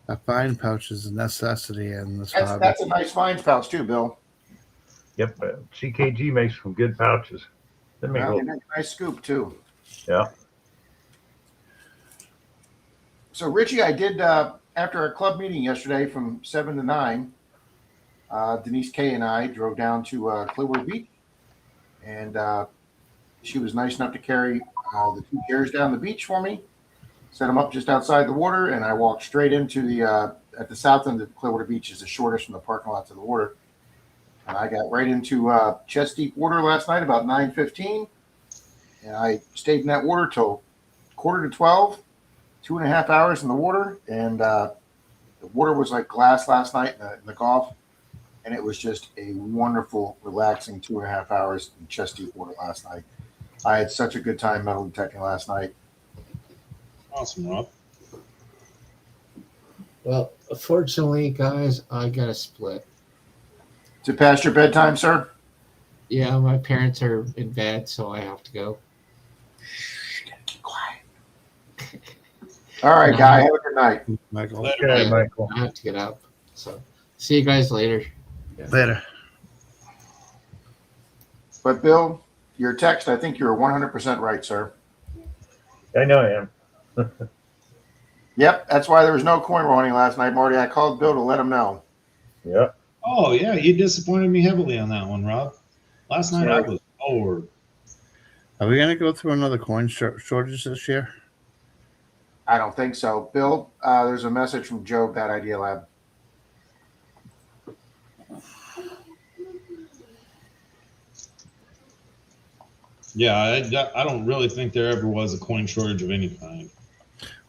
A fine pouch is a necessity in this hobby. That's a nice fine pouch too, Bill. Yep, CKG makes some good pouches. They make Well, a they make a nice scoop too. yeah. So Richie, I did after our club meeting yesterday from 7 to 9. Denise Kay and I drove down to Clearwater Beach, and she was nice enough to carry the 2 chairs down the beach for me, set them up just outside the water, and I walked straight into the at the south end of Clearwater Beach is the shortest from the parking lot to the water, and I got right into chest deep water last night about 9:15, and I stayed in that water till 11:45, 2.5 hours in the water, and the water was like glass last night in the Gulf. And it was just a wonderful, relaxing 2.5 hours in chest deep water last night. I had such a good time metal detecting last night. Awesome, Rob. Well, fortunately, guys, I got a split. Is it past your bedtime, sir? Yeah, my parents are in bed, so I have to go. Keep quiet. All right, guy. Have a good night. Michael. Okay, Michael. I have to get up. So, see you guys later. Later. But Bill, your text, I think you're 100% right, sir. I know I am. Yep, that's why there was no coin rolling last night, Marty. I called Bill to let him know. Yep. Oh, yeah, you disappointed me heavily on that one, Rob. Last night I was bored. Are we gonna go through another coin shortage this year? I don't think so. Bill, there's a message from Joe, Bad Idea Lab. Yeah, I don't really think there ever was a coin shortage of any kind.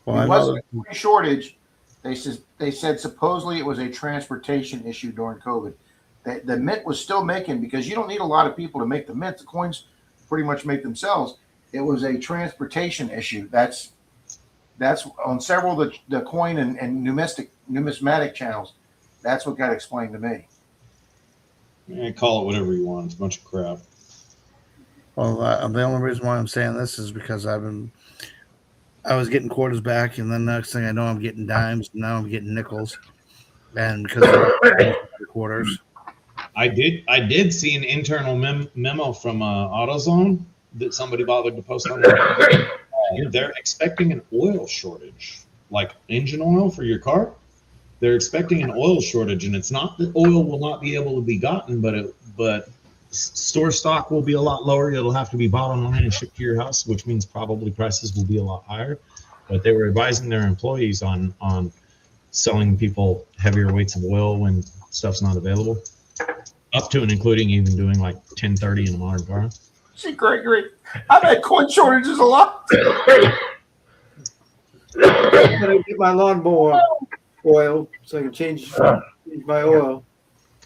Well, It I wasn't know a coin shortage. They said supposedly it was a transportation issue during COVID. The mint was still making, because you don't need a lot of people to make the mint. The coins pretty much make themselves. It was a transportation issue. That's on several of the coin and numismatic channels. That's what got explained to me. Call it whatever you want. It's a bunch of crap. Well, the only reason why I'm saying this is because I was getting quarters back, and then next thing I know, I'm getting dimes. And now I'm getting nickels, and because of quarters. I did see an internal memo from AutoZone that somebody bothered to post on there. They're expecting an oil shortage, like engine oil for your car. They're expecting an oil shortage, and it's not that oil will not be able to be gotten, but but store stock will be a lot lower. It'll have to be bought online and shipped to your house, which means probably prices will be a lot higher. But they were advising their employees on selling people heavier weights of oil when stuff's not available, up to and including even doing like 1030 in a modern car. See, Gregory, I've had coin shortages a lot. I'm gonna get my lawnmower oil so I can change my oil.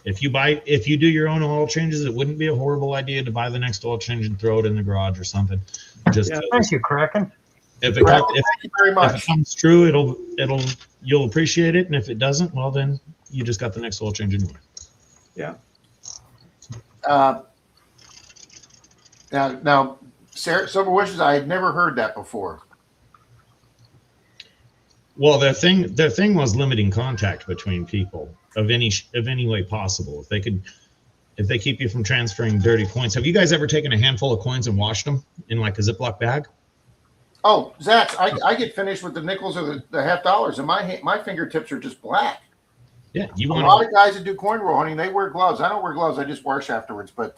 If you do your own oil changes, it wouldn't be a horrible idea to buy the next oil change and throw it in the garage or something. Just Yeah. Thank you, Kraken. if it Thank comes, you very if it much. comes true, you'll appreciate it, and if it doesn't, well then you just got the next oil change anyway. Now, Sarah, Silver Wishes, I had never heard that before. Well, their thing was limiting contact between people of any way possible. If they keep you from transferring dirty coins. Have you guys ever taken a handful of coins and washed them in like a Ziploc bag? Oh, Zach, I get finished with the nickels or the half dollars, and my fingertips are just black. Yeah, you A want lot of guys that do coin roll hunting, they wear gloves. I don't wear gloves. I just wash afterwards. But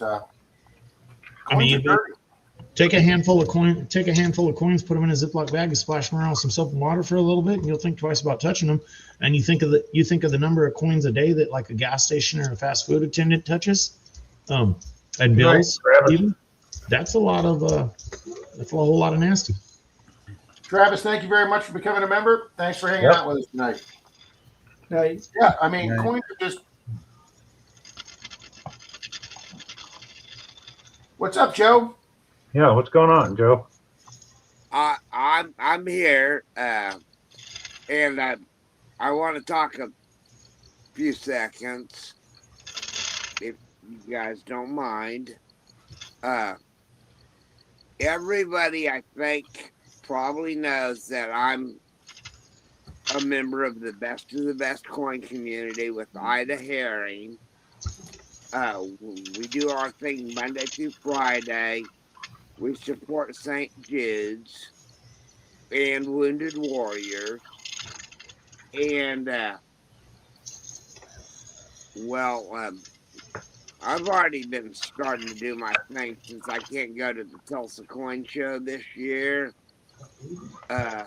coins are dirty. take a handful of coins, put them in a Ziploc bag, and splash them around with some soap and water for a little bit, and you'll think twice about touching them. And you think of the number of coins a day that like a gas station or a fast food attendant touches, and bills. Travis. Even, that's a whole lot of nasty. Travis, thank you very much for becoming a member. Thanks for hanging Yep. out with us tonight. Nice. Yeah, I mean, Right. coins are just. What's up, Joe? Yeah, what's going on, Joe? I'm here, and I want to talk a few seconds, if you guys don't mind. Everybody, I think, probably knows that I'm a member of the best coin community with Ida Herring. We do our thing Monday through Friday. We support St. Jude's and Wounded Warrior. And, I've already been starting to do my thing since I can't go to the Tulsa Coin Show this year. I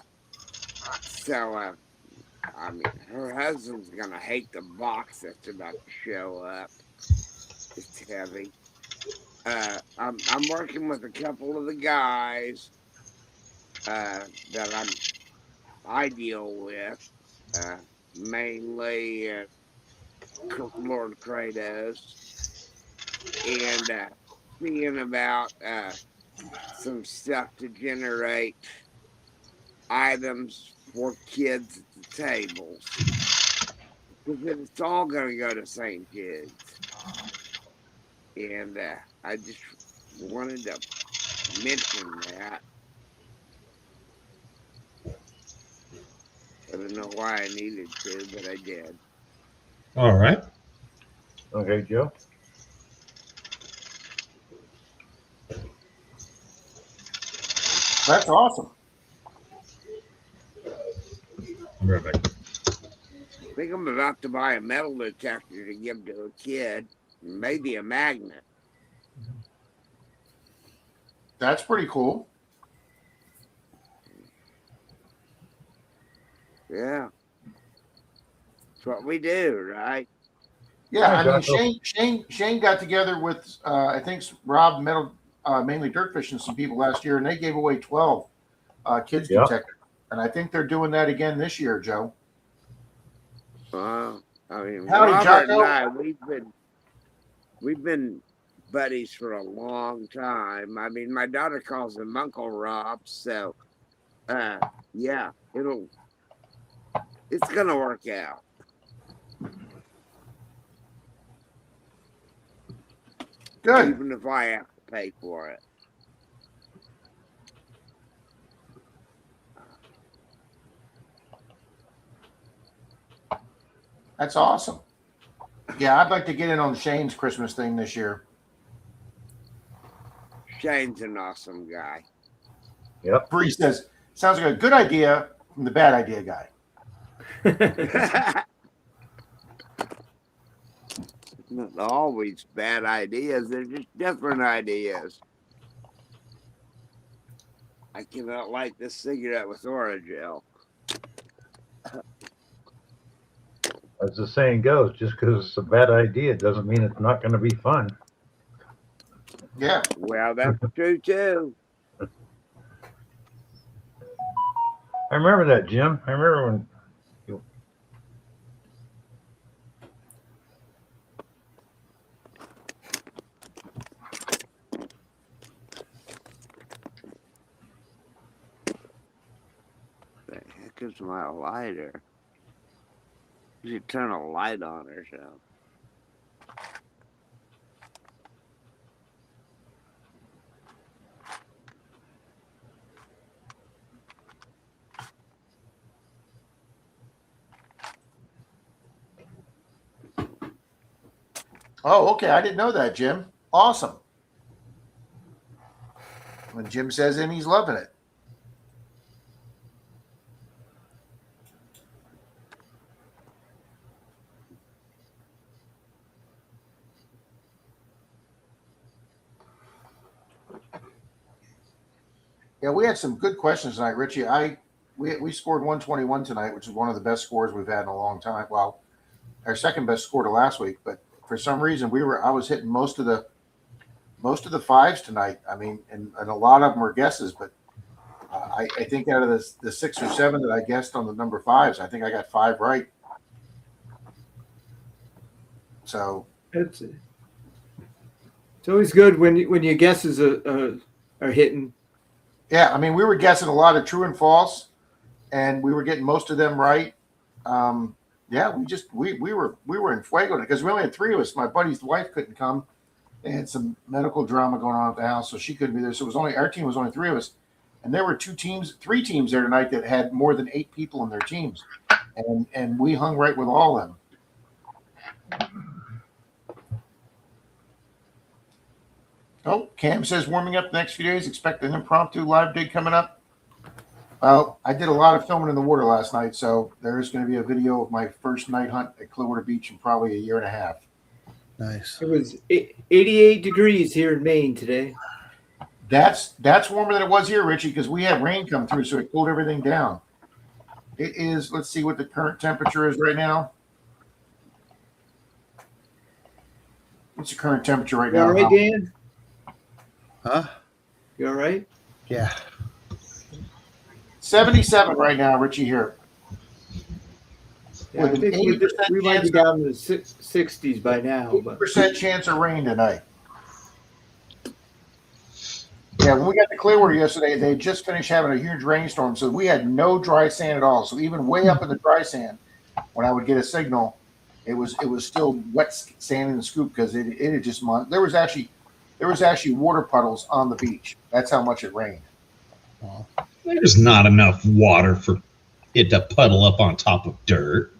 mean, her husband's gonna hate the box that's about to show up. It's heavy. I'm working with a couple of the guys that I deal with, mainly Lord Kratos, and seeing about some stuff to generate items for kids at the tables. Because it's all going to go to St. Jude's. And I just wanted to mention that. I don't know why I needed to, but I did. All right. Okay, Joe. That's awesome. I'll be right back. I think I'm about to buy a metal detector to give to a kid. Maybe a magnet. That's pretty cool. Yeah. That's what we do, right? Yeah, Hi, I mean, Joshua. Shane got together with I think Rob Metal, mainly Dirtfish and some people last year, and they gave away 12 kids Yeah. detectors, and I think they're doing that again this year, Joe. I mean, Howdy, Robert Jocko. and I, we've been buddies for a long time. I mean, my daughter calls him Uncle Rob, so yeah, it's gonna work out. Good. Even if I have to pay for it. That's awesome. Yeah, I'd like to get in on Shane's Christmas thing this year. Shane's an awesome guy. Bree says, sounds like a good idea from the bad idea guy. not always bad ideas. They're just different ideas. I cannot light this cigarette with Orajel. As the saying goes, just because it's a bad idea doesn't mean it's not going to be fun. Yeah. Well, that's true too. I remember that, Jim. I remember when The heck is my lighter? You should turn a light on or something. Oh, okay. I didn't know that, Jim. Awesome. When Jim says it, he's loving it. Yeah, we had some good questions tonight, Richie. We scored 121 tonight, which is one of the best scores we've had in a long time. Well, our second best score to last week, but for some reason I was hitting most of the fives tonight. I mean, and a lot of them were guesses, but I think out of the 6 or 7 that I guessed on the number fives, I think I got 5 right. So It's always good when your guesses are hitting. yeah, I mean, we were guessing a lot of true and false, and we were getting most of them right. Yeah, we were in fuego because we only had 3 of us. My buddy's wife couldn't come. They had some medical drama going on at the house, so she couldn't be there. So our team was only 3 of us, and there were 3 teams there tonight that had more than 8 people in their teams, and we hung right with all of them. Oh, Cam says warming up the next few days. Expect an impromptu live dig coming up. Well, I did a lot of filming in the water last night, so there is going to be a video of my first night hunt at Clearwater Beach in probably a year and a half. Nice. It was 88 degrees here in Maine today. That's warmer than it was here, Richie, because we had rain come through, so it cooled everything down. It is. Let's see what the current temperature is right now. What's the current temperature right You now? all right, Dan? Huh? You all right? Yeah. 77 right now, Richie, here. Yeah, I With an think 80% we might be chance down in the 60s by now. But 80% chance of rain tonight. Yeah, when we got to Clearwater yesterday, they just finished having a huge rainstorm, so we had no dry sand at all. So even way up in the dry sand, when I would get a signal, it was still wet sand in the scoop because it had just there was actually water puddles on the beach. That's how much it rained. Well, There's not enough water for it to puddle up on top of dirt.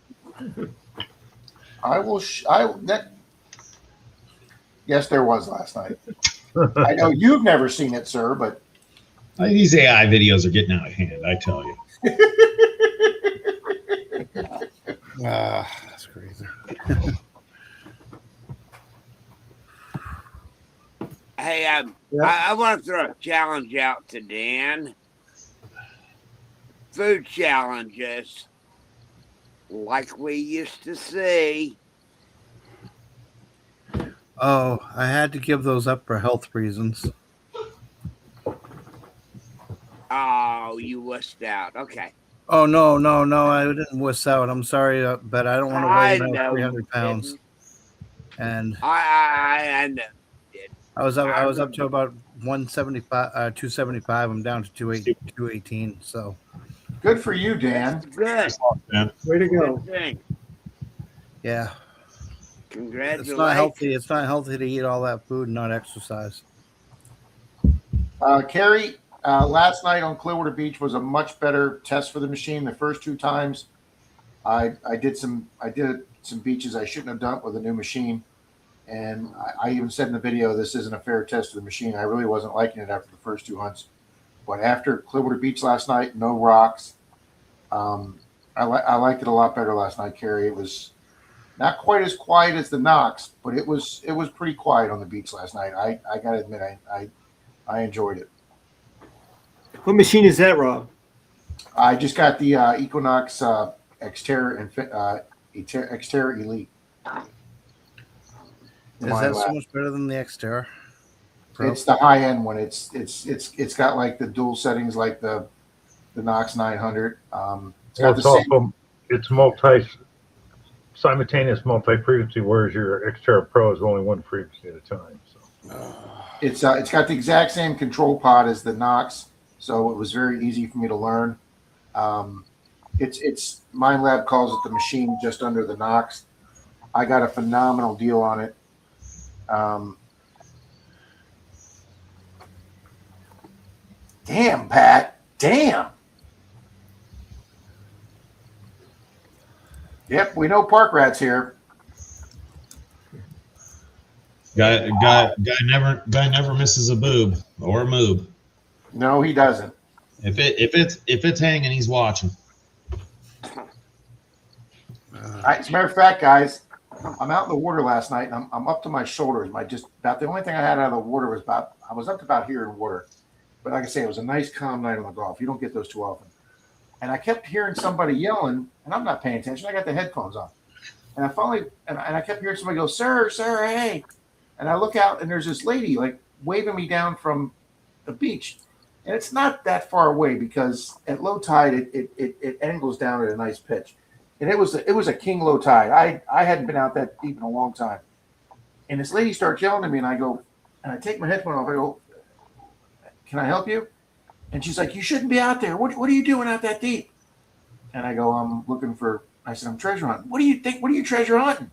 Yes, there was last night. I know you've never seen it, sir, but These AI videos are getting out of hand, I tell you. that's crazy. Hey, Yeah. I want to throw a challenge out to Dan. Food challenges, like we used to see. Oh, I had to give those up for health reasons. Oh, you wussed out. Okay. Oh no, I didn't wuss out. I'm sorry, but I don't want to I weigh know now you 300 pounds. didn't. And I know. I was up to about 175, 275. I'm down to 218. So good for you, Dan. Good. way to go. Good thing. yeah, Congratulations. it's not healthy. It's not healthy to eat all that food and not exercise. Carrie, last night on Clearwater Beach was a much better test for the machine. The first 2 times, I did some beaches I shouldn't have done with a new machine, and I even said in the video this isn't a fair test of the machine. I really wasn't liking it after the first 2 hunts, but after Clearwater Beach last night, no rocks. I liked it a lot better last night, Carrie. It was Not quite as quiet as the Knox, but it was pretty quiet on the beach last night. I gotta admit, I enjoyed it. What machine is that, Rob? I just got the Equinox Xterra and Xterra Elite. Is that so much better than the Xterra Pro? It's the high end one. It's got like the dual settings like the Knox 900. It's got the same. It's simultaneous multi-frequency, whereas your Xterra Pro is only one frequency at a time. So It's got the exact same control pod as the Knox, so it was very easy for me to learn. It's MindLab calls it the machine just under the Knox. I got a phenomenal deal on it. Damn, Pat. Damn. Yep, we know park rats here. Guy never misses a boob or a moob. No, he doesn't. If it's hanging, he's watching. As a matter of fact, guys, I'm out in the water last night, and I'm up to my shoulders. About the only thing I had out of the water was I was up to about here in water. But like I say, it was a nice, calm night on the Gulf. You don't get those too often. And I kept hearing somebody yelling, and I'm not paying attention. I got the headphones on. And I finally, and I kept hearing somebody go, sir, hey. And I look out, and there's this lady, like, waving me down from the beach. And it's not that far away because at low tide, it angles down at a nice pitch. And it was a king low tide. I hadn't been out that deep in a long time. And this lady starts yelling at me, and I go, and I take my headphone off. I go, can I help you? And she's like, you shouldn't be out there. What are you doing out that deep? And I go, I said, I'm treasure hunting. What do you think? What are you treasure hunting?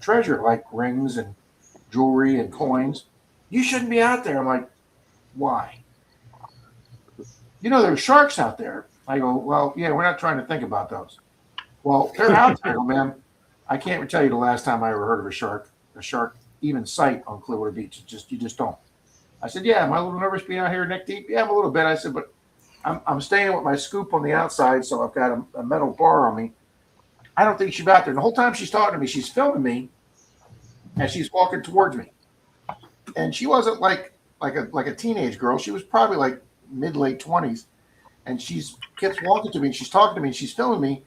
Treasure, like rings and jewelry and coins. You shouldn't be out there. I'm like, why? There's sharks out there. I go, well, yeah, we're not trying to think about those. Well, they're out there, man. I can't tell you the last time I ever heard of a shark even sight on Clearwater Beach. You just don't. I said, yeah, am I a little nervous being out here neck deep? Yeah, I'm a little bit. I said, but I'm staying with my scoop on the outside, so I've got a metal bar on me. I don't think she's out there. And the whole time she's talking to me, she's filming me as she's walking towards me. And she wasn't like a teenage girl. She was probably like mid-late 20s. And she's keeps walking to me, and she's talking to me, and she's filming me.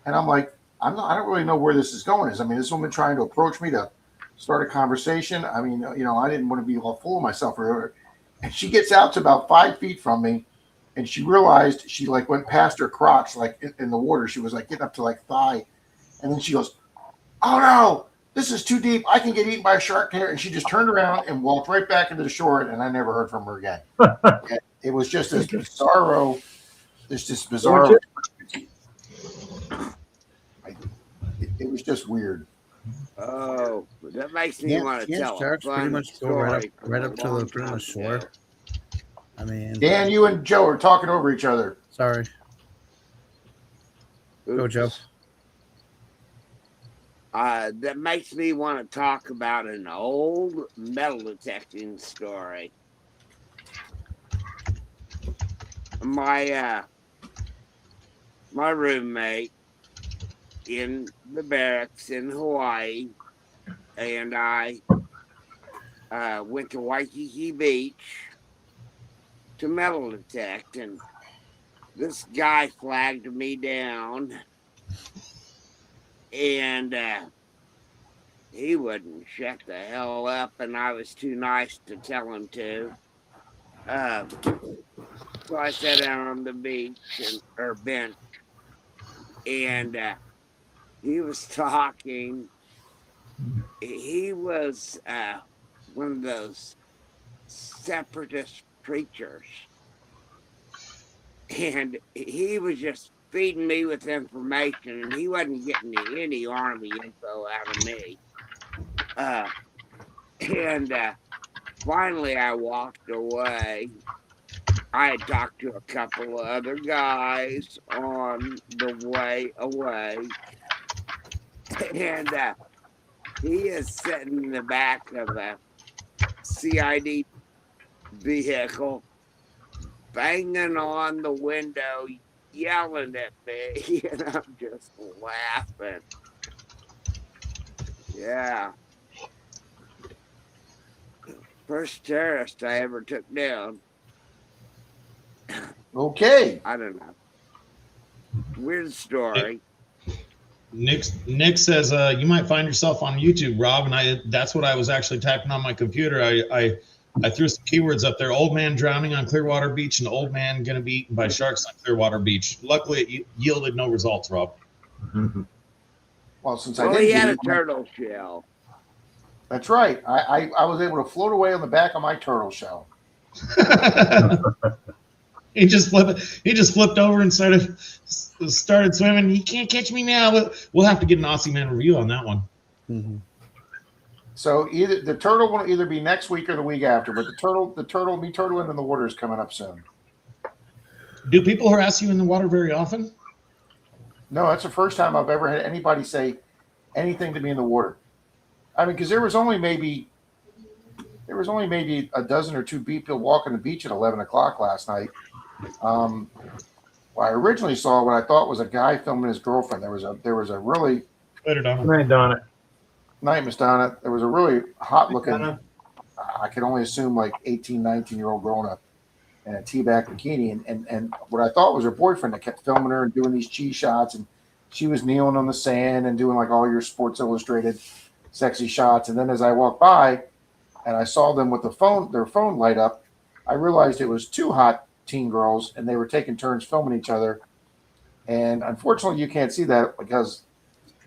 And I'm like, I don't really know where this is going. I mean, this woman trying to approach me to start a conversation. I mean, I didn't want to be all full of myself or whatever. And she gets out to about 5 feet from me, and she realized she like went past her crotch, like in the water. She was like getting up to like thigh. And then she goes, oh no, this is too deep. I can get eaten by a shark here. And she just turned around and walked right back into the shore. And I never heard from her again. It was just this bizarro. It was just weird. Oh, that makes me want to tell. Sharks pretty much go right up to the pretty much shore. I mean, Dan, you and Joe are talking over each other. Sorry. Go, Joe. That makes me want to talk about an old metal detecting story. My roommate in the barracks in Hawaii and I went to Waikiki Beach to metal detect, and this guy flagged me down, and he wouldn't shut the hell up, and I was too nice to tell him to. So I sat down on the beach or bench, and he was talking. He was one of those separatist preachers, and he was just feeding me with information, and he wasn't getting any army info out of me. And finally I walked away. I had talked to a couple of other guys on the way away, and he is sitting in the back of a CID vehicle, banging on the window, yelling at me, and I'm just laughing. Yeah. First terrorist I ever took down. Okay. I don't know. Weird story. Nick says you might find yourself on YouTube, Rob, and that's what I was actually typing on my computer. I threw some keywords up there: old man drowning on Clearwater Beach and old man gonna be eaten by sharks on Clearwater Beach. Luckily, it yielded no results, Rob. Well, since Well, I he did, had a turtle shell. that's right. I was able to float away on the back of my turtle shell. He just flipped over and started swimming. You can't catch me now. We'll have to get an Aussie Man review on that one. Mm-hmm. So either the turtle will either be next week or the week after, but me turtling in the water is coming up soon. Do people harass you in the water very often? No, that's the first time I've ever had anybody say anything to me in the water. I mean, because there was only maybe a dozen or two people walking the beach at 11 o'clock last night. Well, I originally saw what I thought was a guy filming his girlfriend. There was a really Later, Donna. Right, Donna. night, Miss Donna. There was a really hot looking, Donna. I can only assume like 18, 19-year-old girl in a T-back bikini. And what I thought was her boyfriend that kept filming her and doing these cheese shots. And she was kneeling on the sand and doing like all your Sports Illustrated sexy shots. And then as I walked by and I saw them with their phone light up, I realized it was two hot teen girls and they were taking turns filming each other. And unfortunately, you can't see that because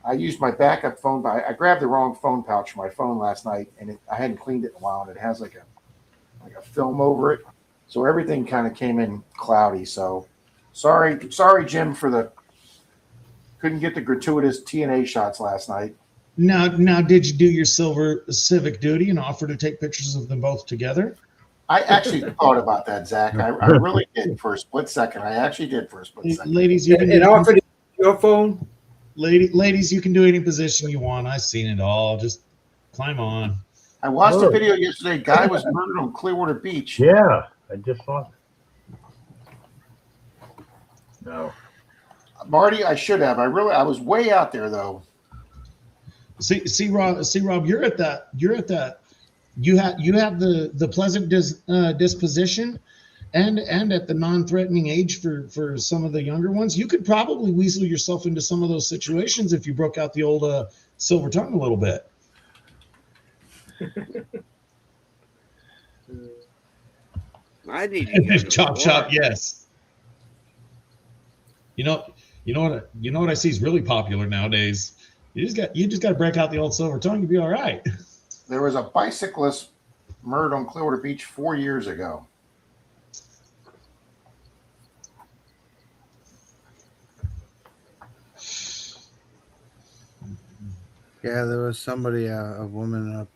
I used my backup phone. I grabbed the wrong phone pouch for my phone last night, and I hadn't cleaned it in a while, and it has like a film over it, so everything kind of came in cloudy. So sorry, Jim, couldn't get the gratuitous TNA shots last night. Now, did you do your silver civic duty and offer to take pictures of them both together? I actually thought about that, Zach. I really did for a split second. I actually did for a split second. Ladies, you can And offered your phone. Ladies, you can do any position you want. I've seen it all. Just climb on. I watched a video yesterday. Guy was murdered on Clearwater Beach. Yeah, I just saw it. No. Marty, I should have. I was way out there though. See, Rob, you're at that. You have the pleasant disposition, and at the non-threatening age for some of the younger ones. You could probably weasel yourself into some of those situations if you broke out the old silver tongue a little bit. I need to go to Chop the chop, water. yes. You know what I see is really popular nowadays. You just got to break out the old silver tongue to be all right. There was a bicyclist murdered on Clearwater Beach 4 years ago. Yeah, there was somebody, a woman up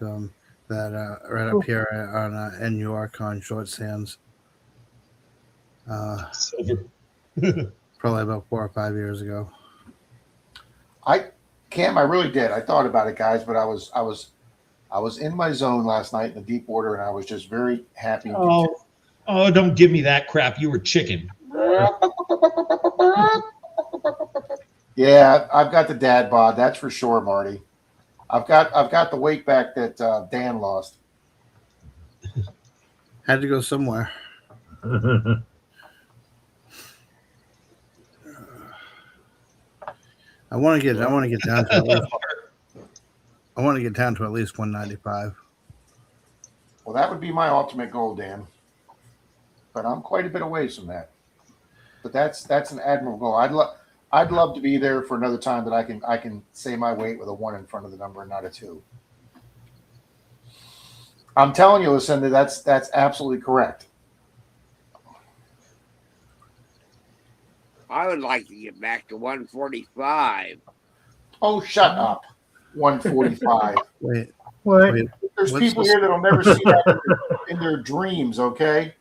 that right up here on in New York on Short Sands. Silver. Probably about 4 or 5 years ago. Cam, I really did. I thought about it, guys, but I was in my zone last night in the deep water, and I was just very happy. And Oh, don't give me that crap. You were chicken. yeah, I've got the dad bod, that's for sure, Marty. I've got the weight back that Dan lost. Had to go somewhere. I want to get down to at least, I want to get down to at least 195. Well, that would be my ultimate goal, Dan. But I'm quite a bit away from that. But that's an admirable goal. I'd love to be there for another time that I can say my weight with a 1 in front of the number and not a 2. I'm telling you, Lucinda, that's absolutely correct. I would like to get back to 145. Oh, shut up. 145. Wait, What? wait. There's What's people this? here that'll never see that in their dreams, okay?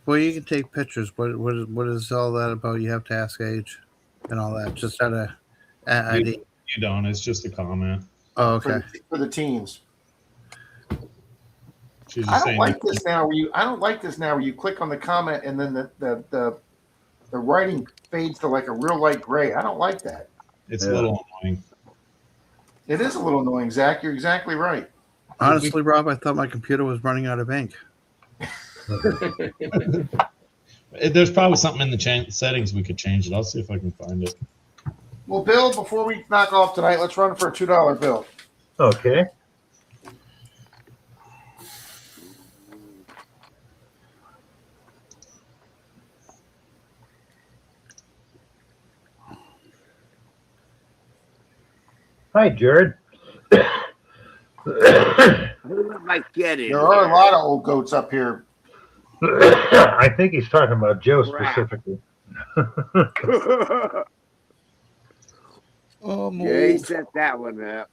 Well, you can take pictures. What is all that about? You have to ask age and all that. Just out of ID. You don't. It's just a comment. Oh, okay. For the teens. She's I just don't saying. like this now where you click on the comment and then the writing fades to like a real light gray. I don't like that. It's a little annoying. It is a little annoying, Zach. You're exactly right. Honestly, Rob, I thought my computer was running out of ink. There's probably something in the settings we could change it. I'll see if I can find it. Well, Bill, before we knock off tonight, let's run for a $2 bill. Okay. Hi, Jared. Who let my kid in There are a here? lot of old goats up here. I think he's talking about Joe Crap. specifically. Yeah, he set that one up.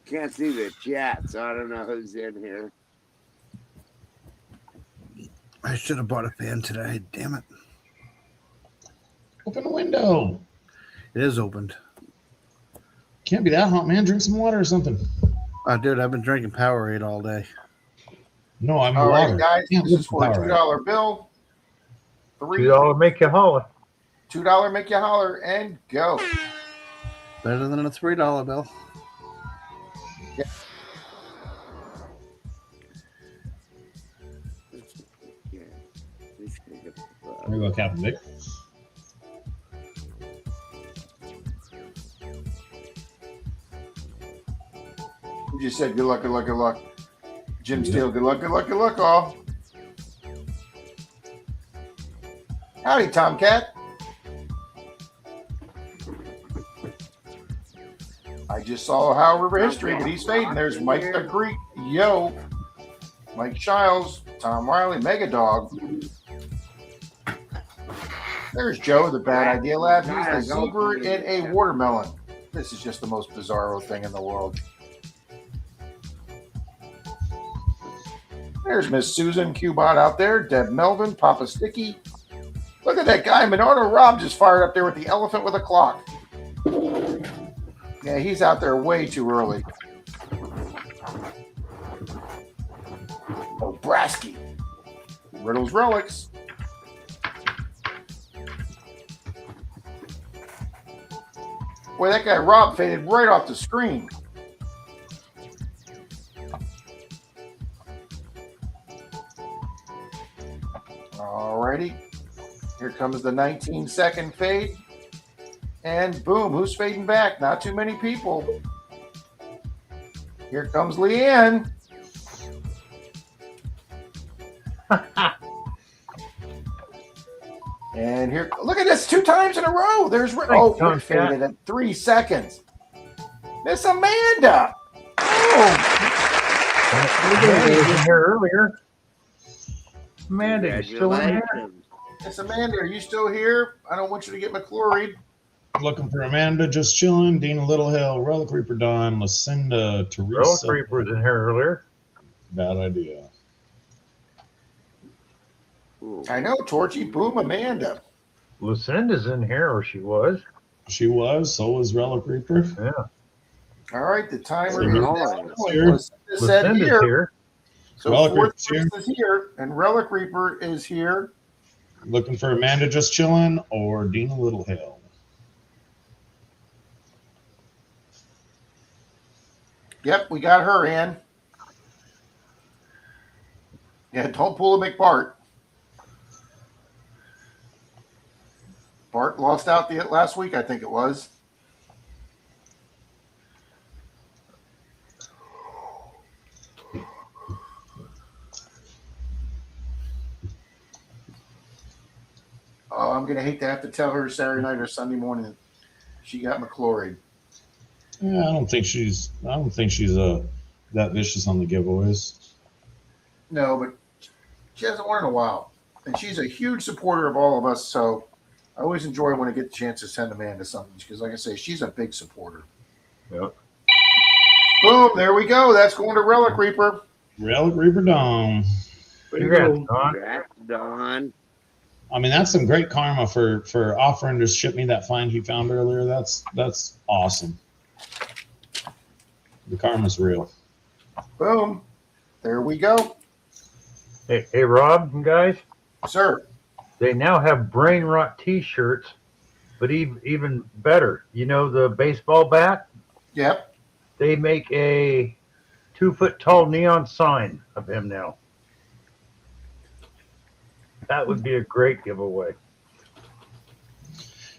Can't see the chat, so I don't know who's in here. I should have bought a fan today. Damn it. Open the window. It is opened. Can't be that hot, man. Drink some water or something. Dude, I've been drinking Powerade all day. No, I'm All water. right, guys, Yeah, this is for a Powerade. $2 bill. $2 make you holler. $2 make you holler and go. Better than a $3 bill. Yeah. He's gonna get the fuck. There you go, Captain Vic. You just said good luck, good luck, good luck. Jim Steele, good luck, good luck, good luck, all. Howdy, Tomcat. I just saw Ohio River history, but he's fading. There's Mike the Greek, yo, Mike Shiles, Tom Riley, Mega Dog. There's Joe, the Bad Idea Lab. He's the zebra in a watermelon. This is just the most bizarro thing in the world. There's Miss Susan Cubot out there, Deb Melvin, Papa Sticky. Look at that guy, Menardo Rob just fired up there with the elephant with a clock. Yeah, he's out there way too early. Oh, Brasky. Riddles Relics. Boy, that guy Rob faded right off the screen. Alrighty. Here comes the 19-second fade. And boom, who's fading back? Not too many people. Here comes Leanne. And here, look at this, 2 times in a row. There's oh, Rick faded at 3 seconds. Miss Amanda. Oh, Amanda was in here earlier. Amanda, you still in here? Congratulations. Miss Amanda, are you still here? I don't want you to get McClory. Looking for Amanda, just chilling. Dina Littlehill, Relic Reaper Don, Lucinda, Relic Teresa. Reaper was in here earlier. Bad idea. Ooh. I know, Torchy. Boom, Amanda. Lucinda's in here, or she was. She was. So was Relic Reaper. Yeah. All right, the timer So is you're now here. going. Lucinda said Lucinda's here. here. So Relic fourth Reaper's here. place is here, and Relic Reaper is here. Looking for Amanda, just chilling, or Dina Littlehill. Yep, we got her in. Yeah, don't pull a McBart. Bart lost out the last week, I think it was. Oh, I'm gonna hate to have to tell her Saturday night or Sunday morning that she got McClory. Yeah, I don't think she's that vicious on the giveaways. No, but she hasn't won in a while. And she's a huge supporter of all of us, so I always enjoy when I get the chance to send Amanda something because, like I say, she's a big supporter. Yep. Boom, there we go. That's going to Relic Reaper. Relic Reaper Dome. Congrats, Don. Congrats, Don. I mean, that's some great karma for offering to ship me that find he found earlier. That's awesome. The karma's real. Boom. There we go. Hey, Rob and guys, Sir. they now have Brain Rot T-shirts But even better, you know the baseball bat? Yep. They make a 2-foot tall neon sign of him now. That would be a great giveaway.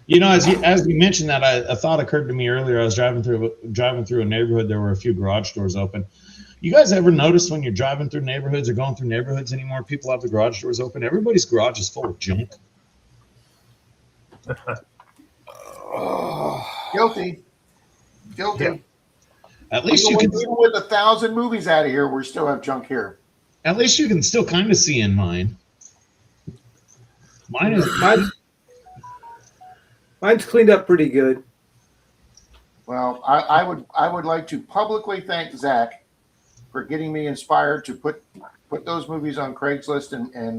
You know, as you mentioned that, a thought occurred to me earlier. I was driving through a neighborhood. There were a few garage doors open. You guys ever notice when you're driving through neighborhoods or going through neighborhoods anymore, people have the garage doors open? Everybody's garage is full of junk. Guilty. Yeah. At least you can. Even with 1,000 movies out of here, we still have junk here. At least you can still kind of see in mine. Mine's cleaned up pretty good. Well, I would like to publicly thank Zach for getting me inspired to put those movies on Craigslist and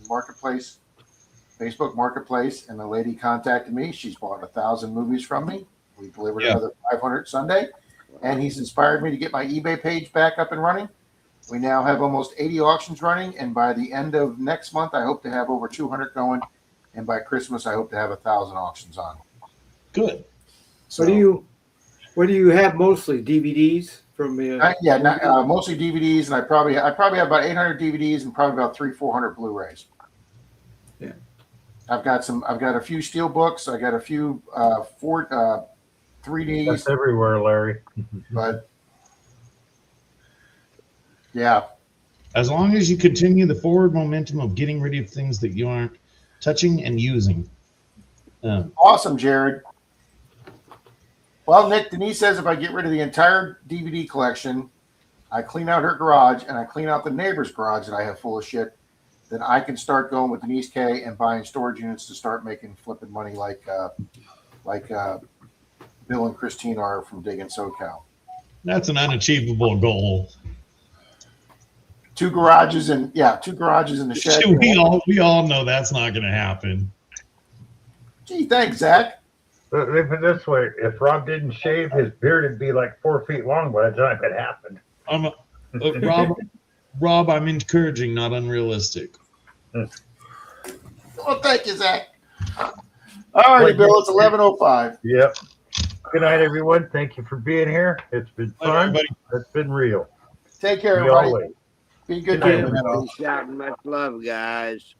Marketplace, Facebook Marketplace, and the lady contacted me. She's bought 1,000 movies from me. We delivered another 500 Sunday, and he's inspired me to get my eBay page back up and running. We now have almost 80 auctions running, and by the end of next month, I hope to have over 200 going, and by Christmas, I hope to have 1,000 auctions on. Good. So, What do you have mostly? DVDs from? mostly DVDs, and I probably have about 800 DVDs and probably about 300-400 Blu-rays. Yeah, I've got a few steel books. I got a few 3Ds. That's everywhere, Larry. But yeah, As long as you continue the forward momentum of getting rid of things that you aren't touching and using. awesome, Jared. Well, Nick, Denise says if I get rid of the entire DVD collection, I clean out her garage and I clean out the neighbor's garage that I have full of shit, then I can start going with Denise K and buying storage units to start making flipping money like Bill and Christine are from Digging SoCal. That's an unachievable goal. 2 garages and the shed. We all know that's not going to happen. Gee, thanks, Zach. Let me put it this way: if Rob didn't shave, his beard would be like 4 feet long by the time it happened. Rob, I'm encouraging, not unrealistic. Well, thank you, Zach. All righty, Bill. It's 11:05. Yep. Good night, everyone. Thank you for being here. It's been fun. Everybody. It's been real. Take care, We everybody. always. Be good Good to night, you. Peace out and much love, guys.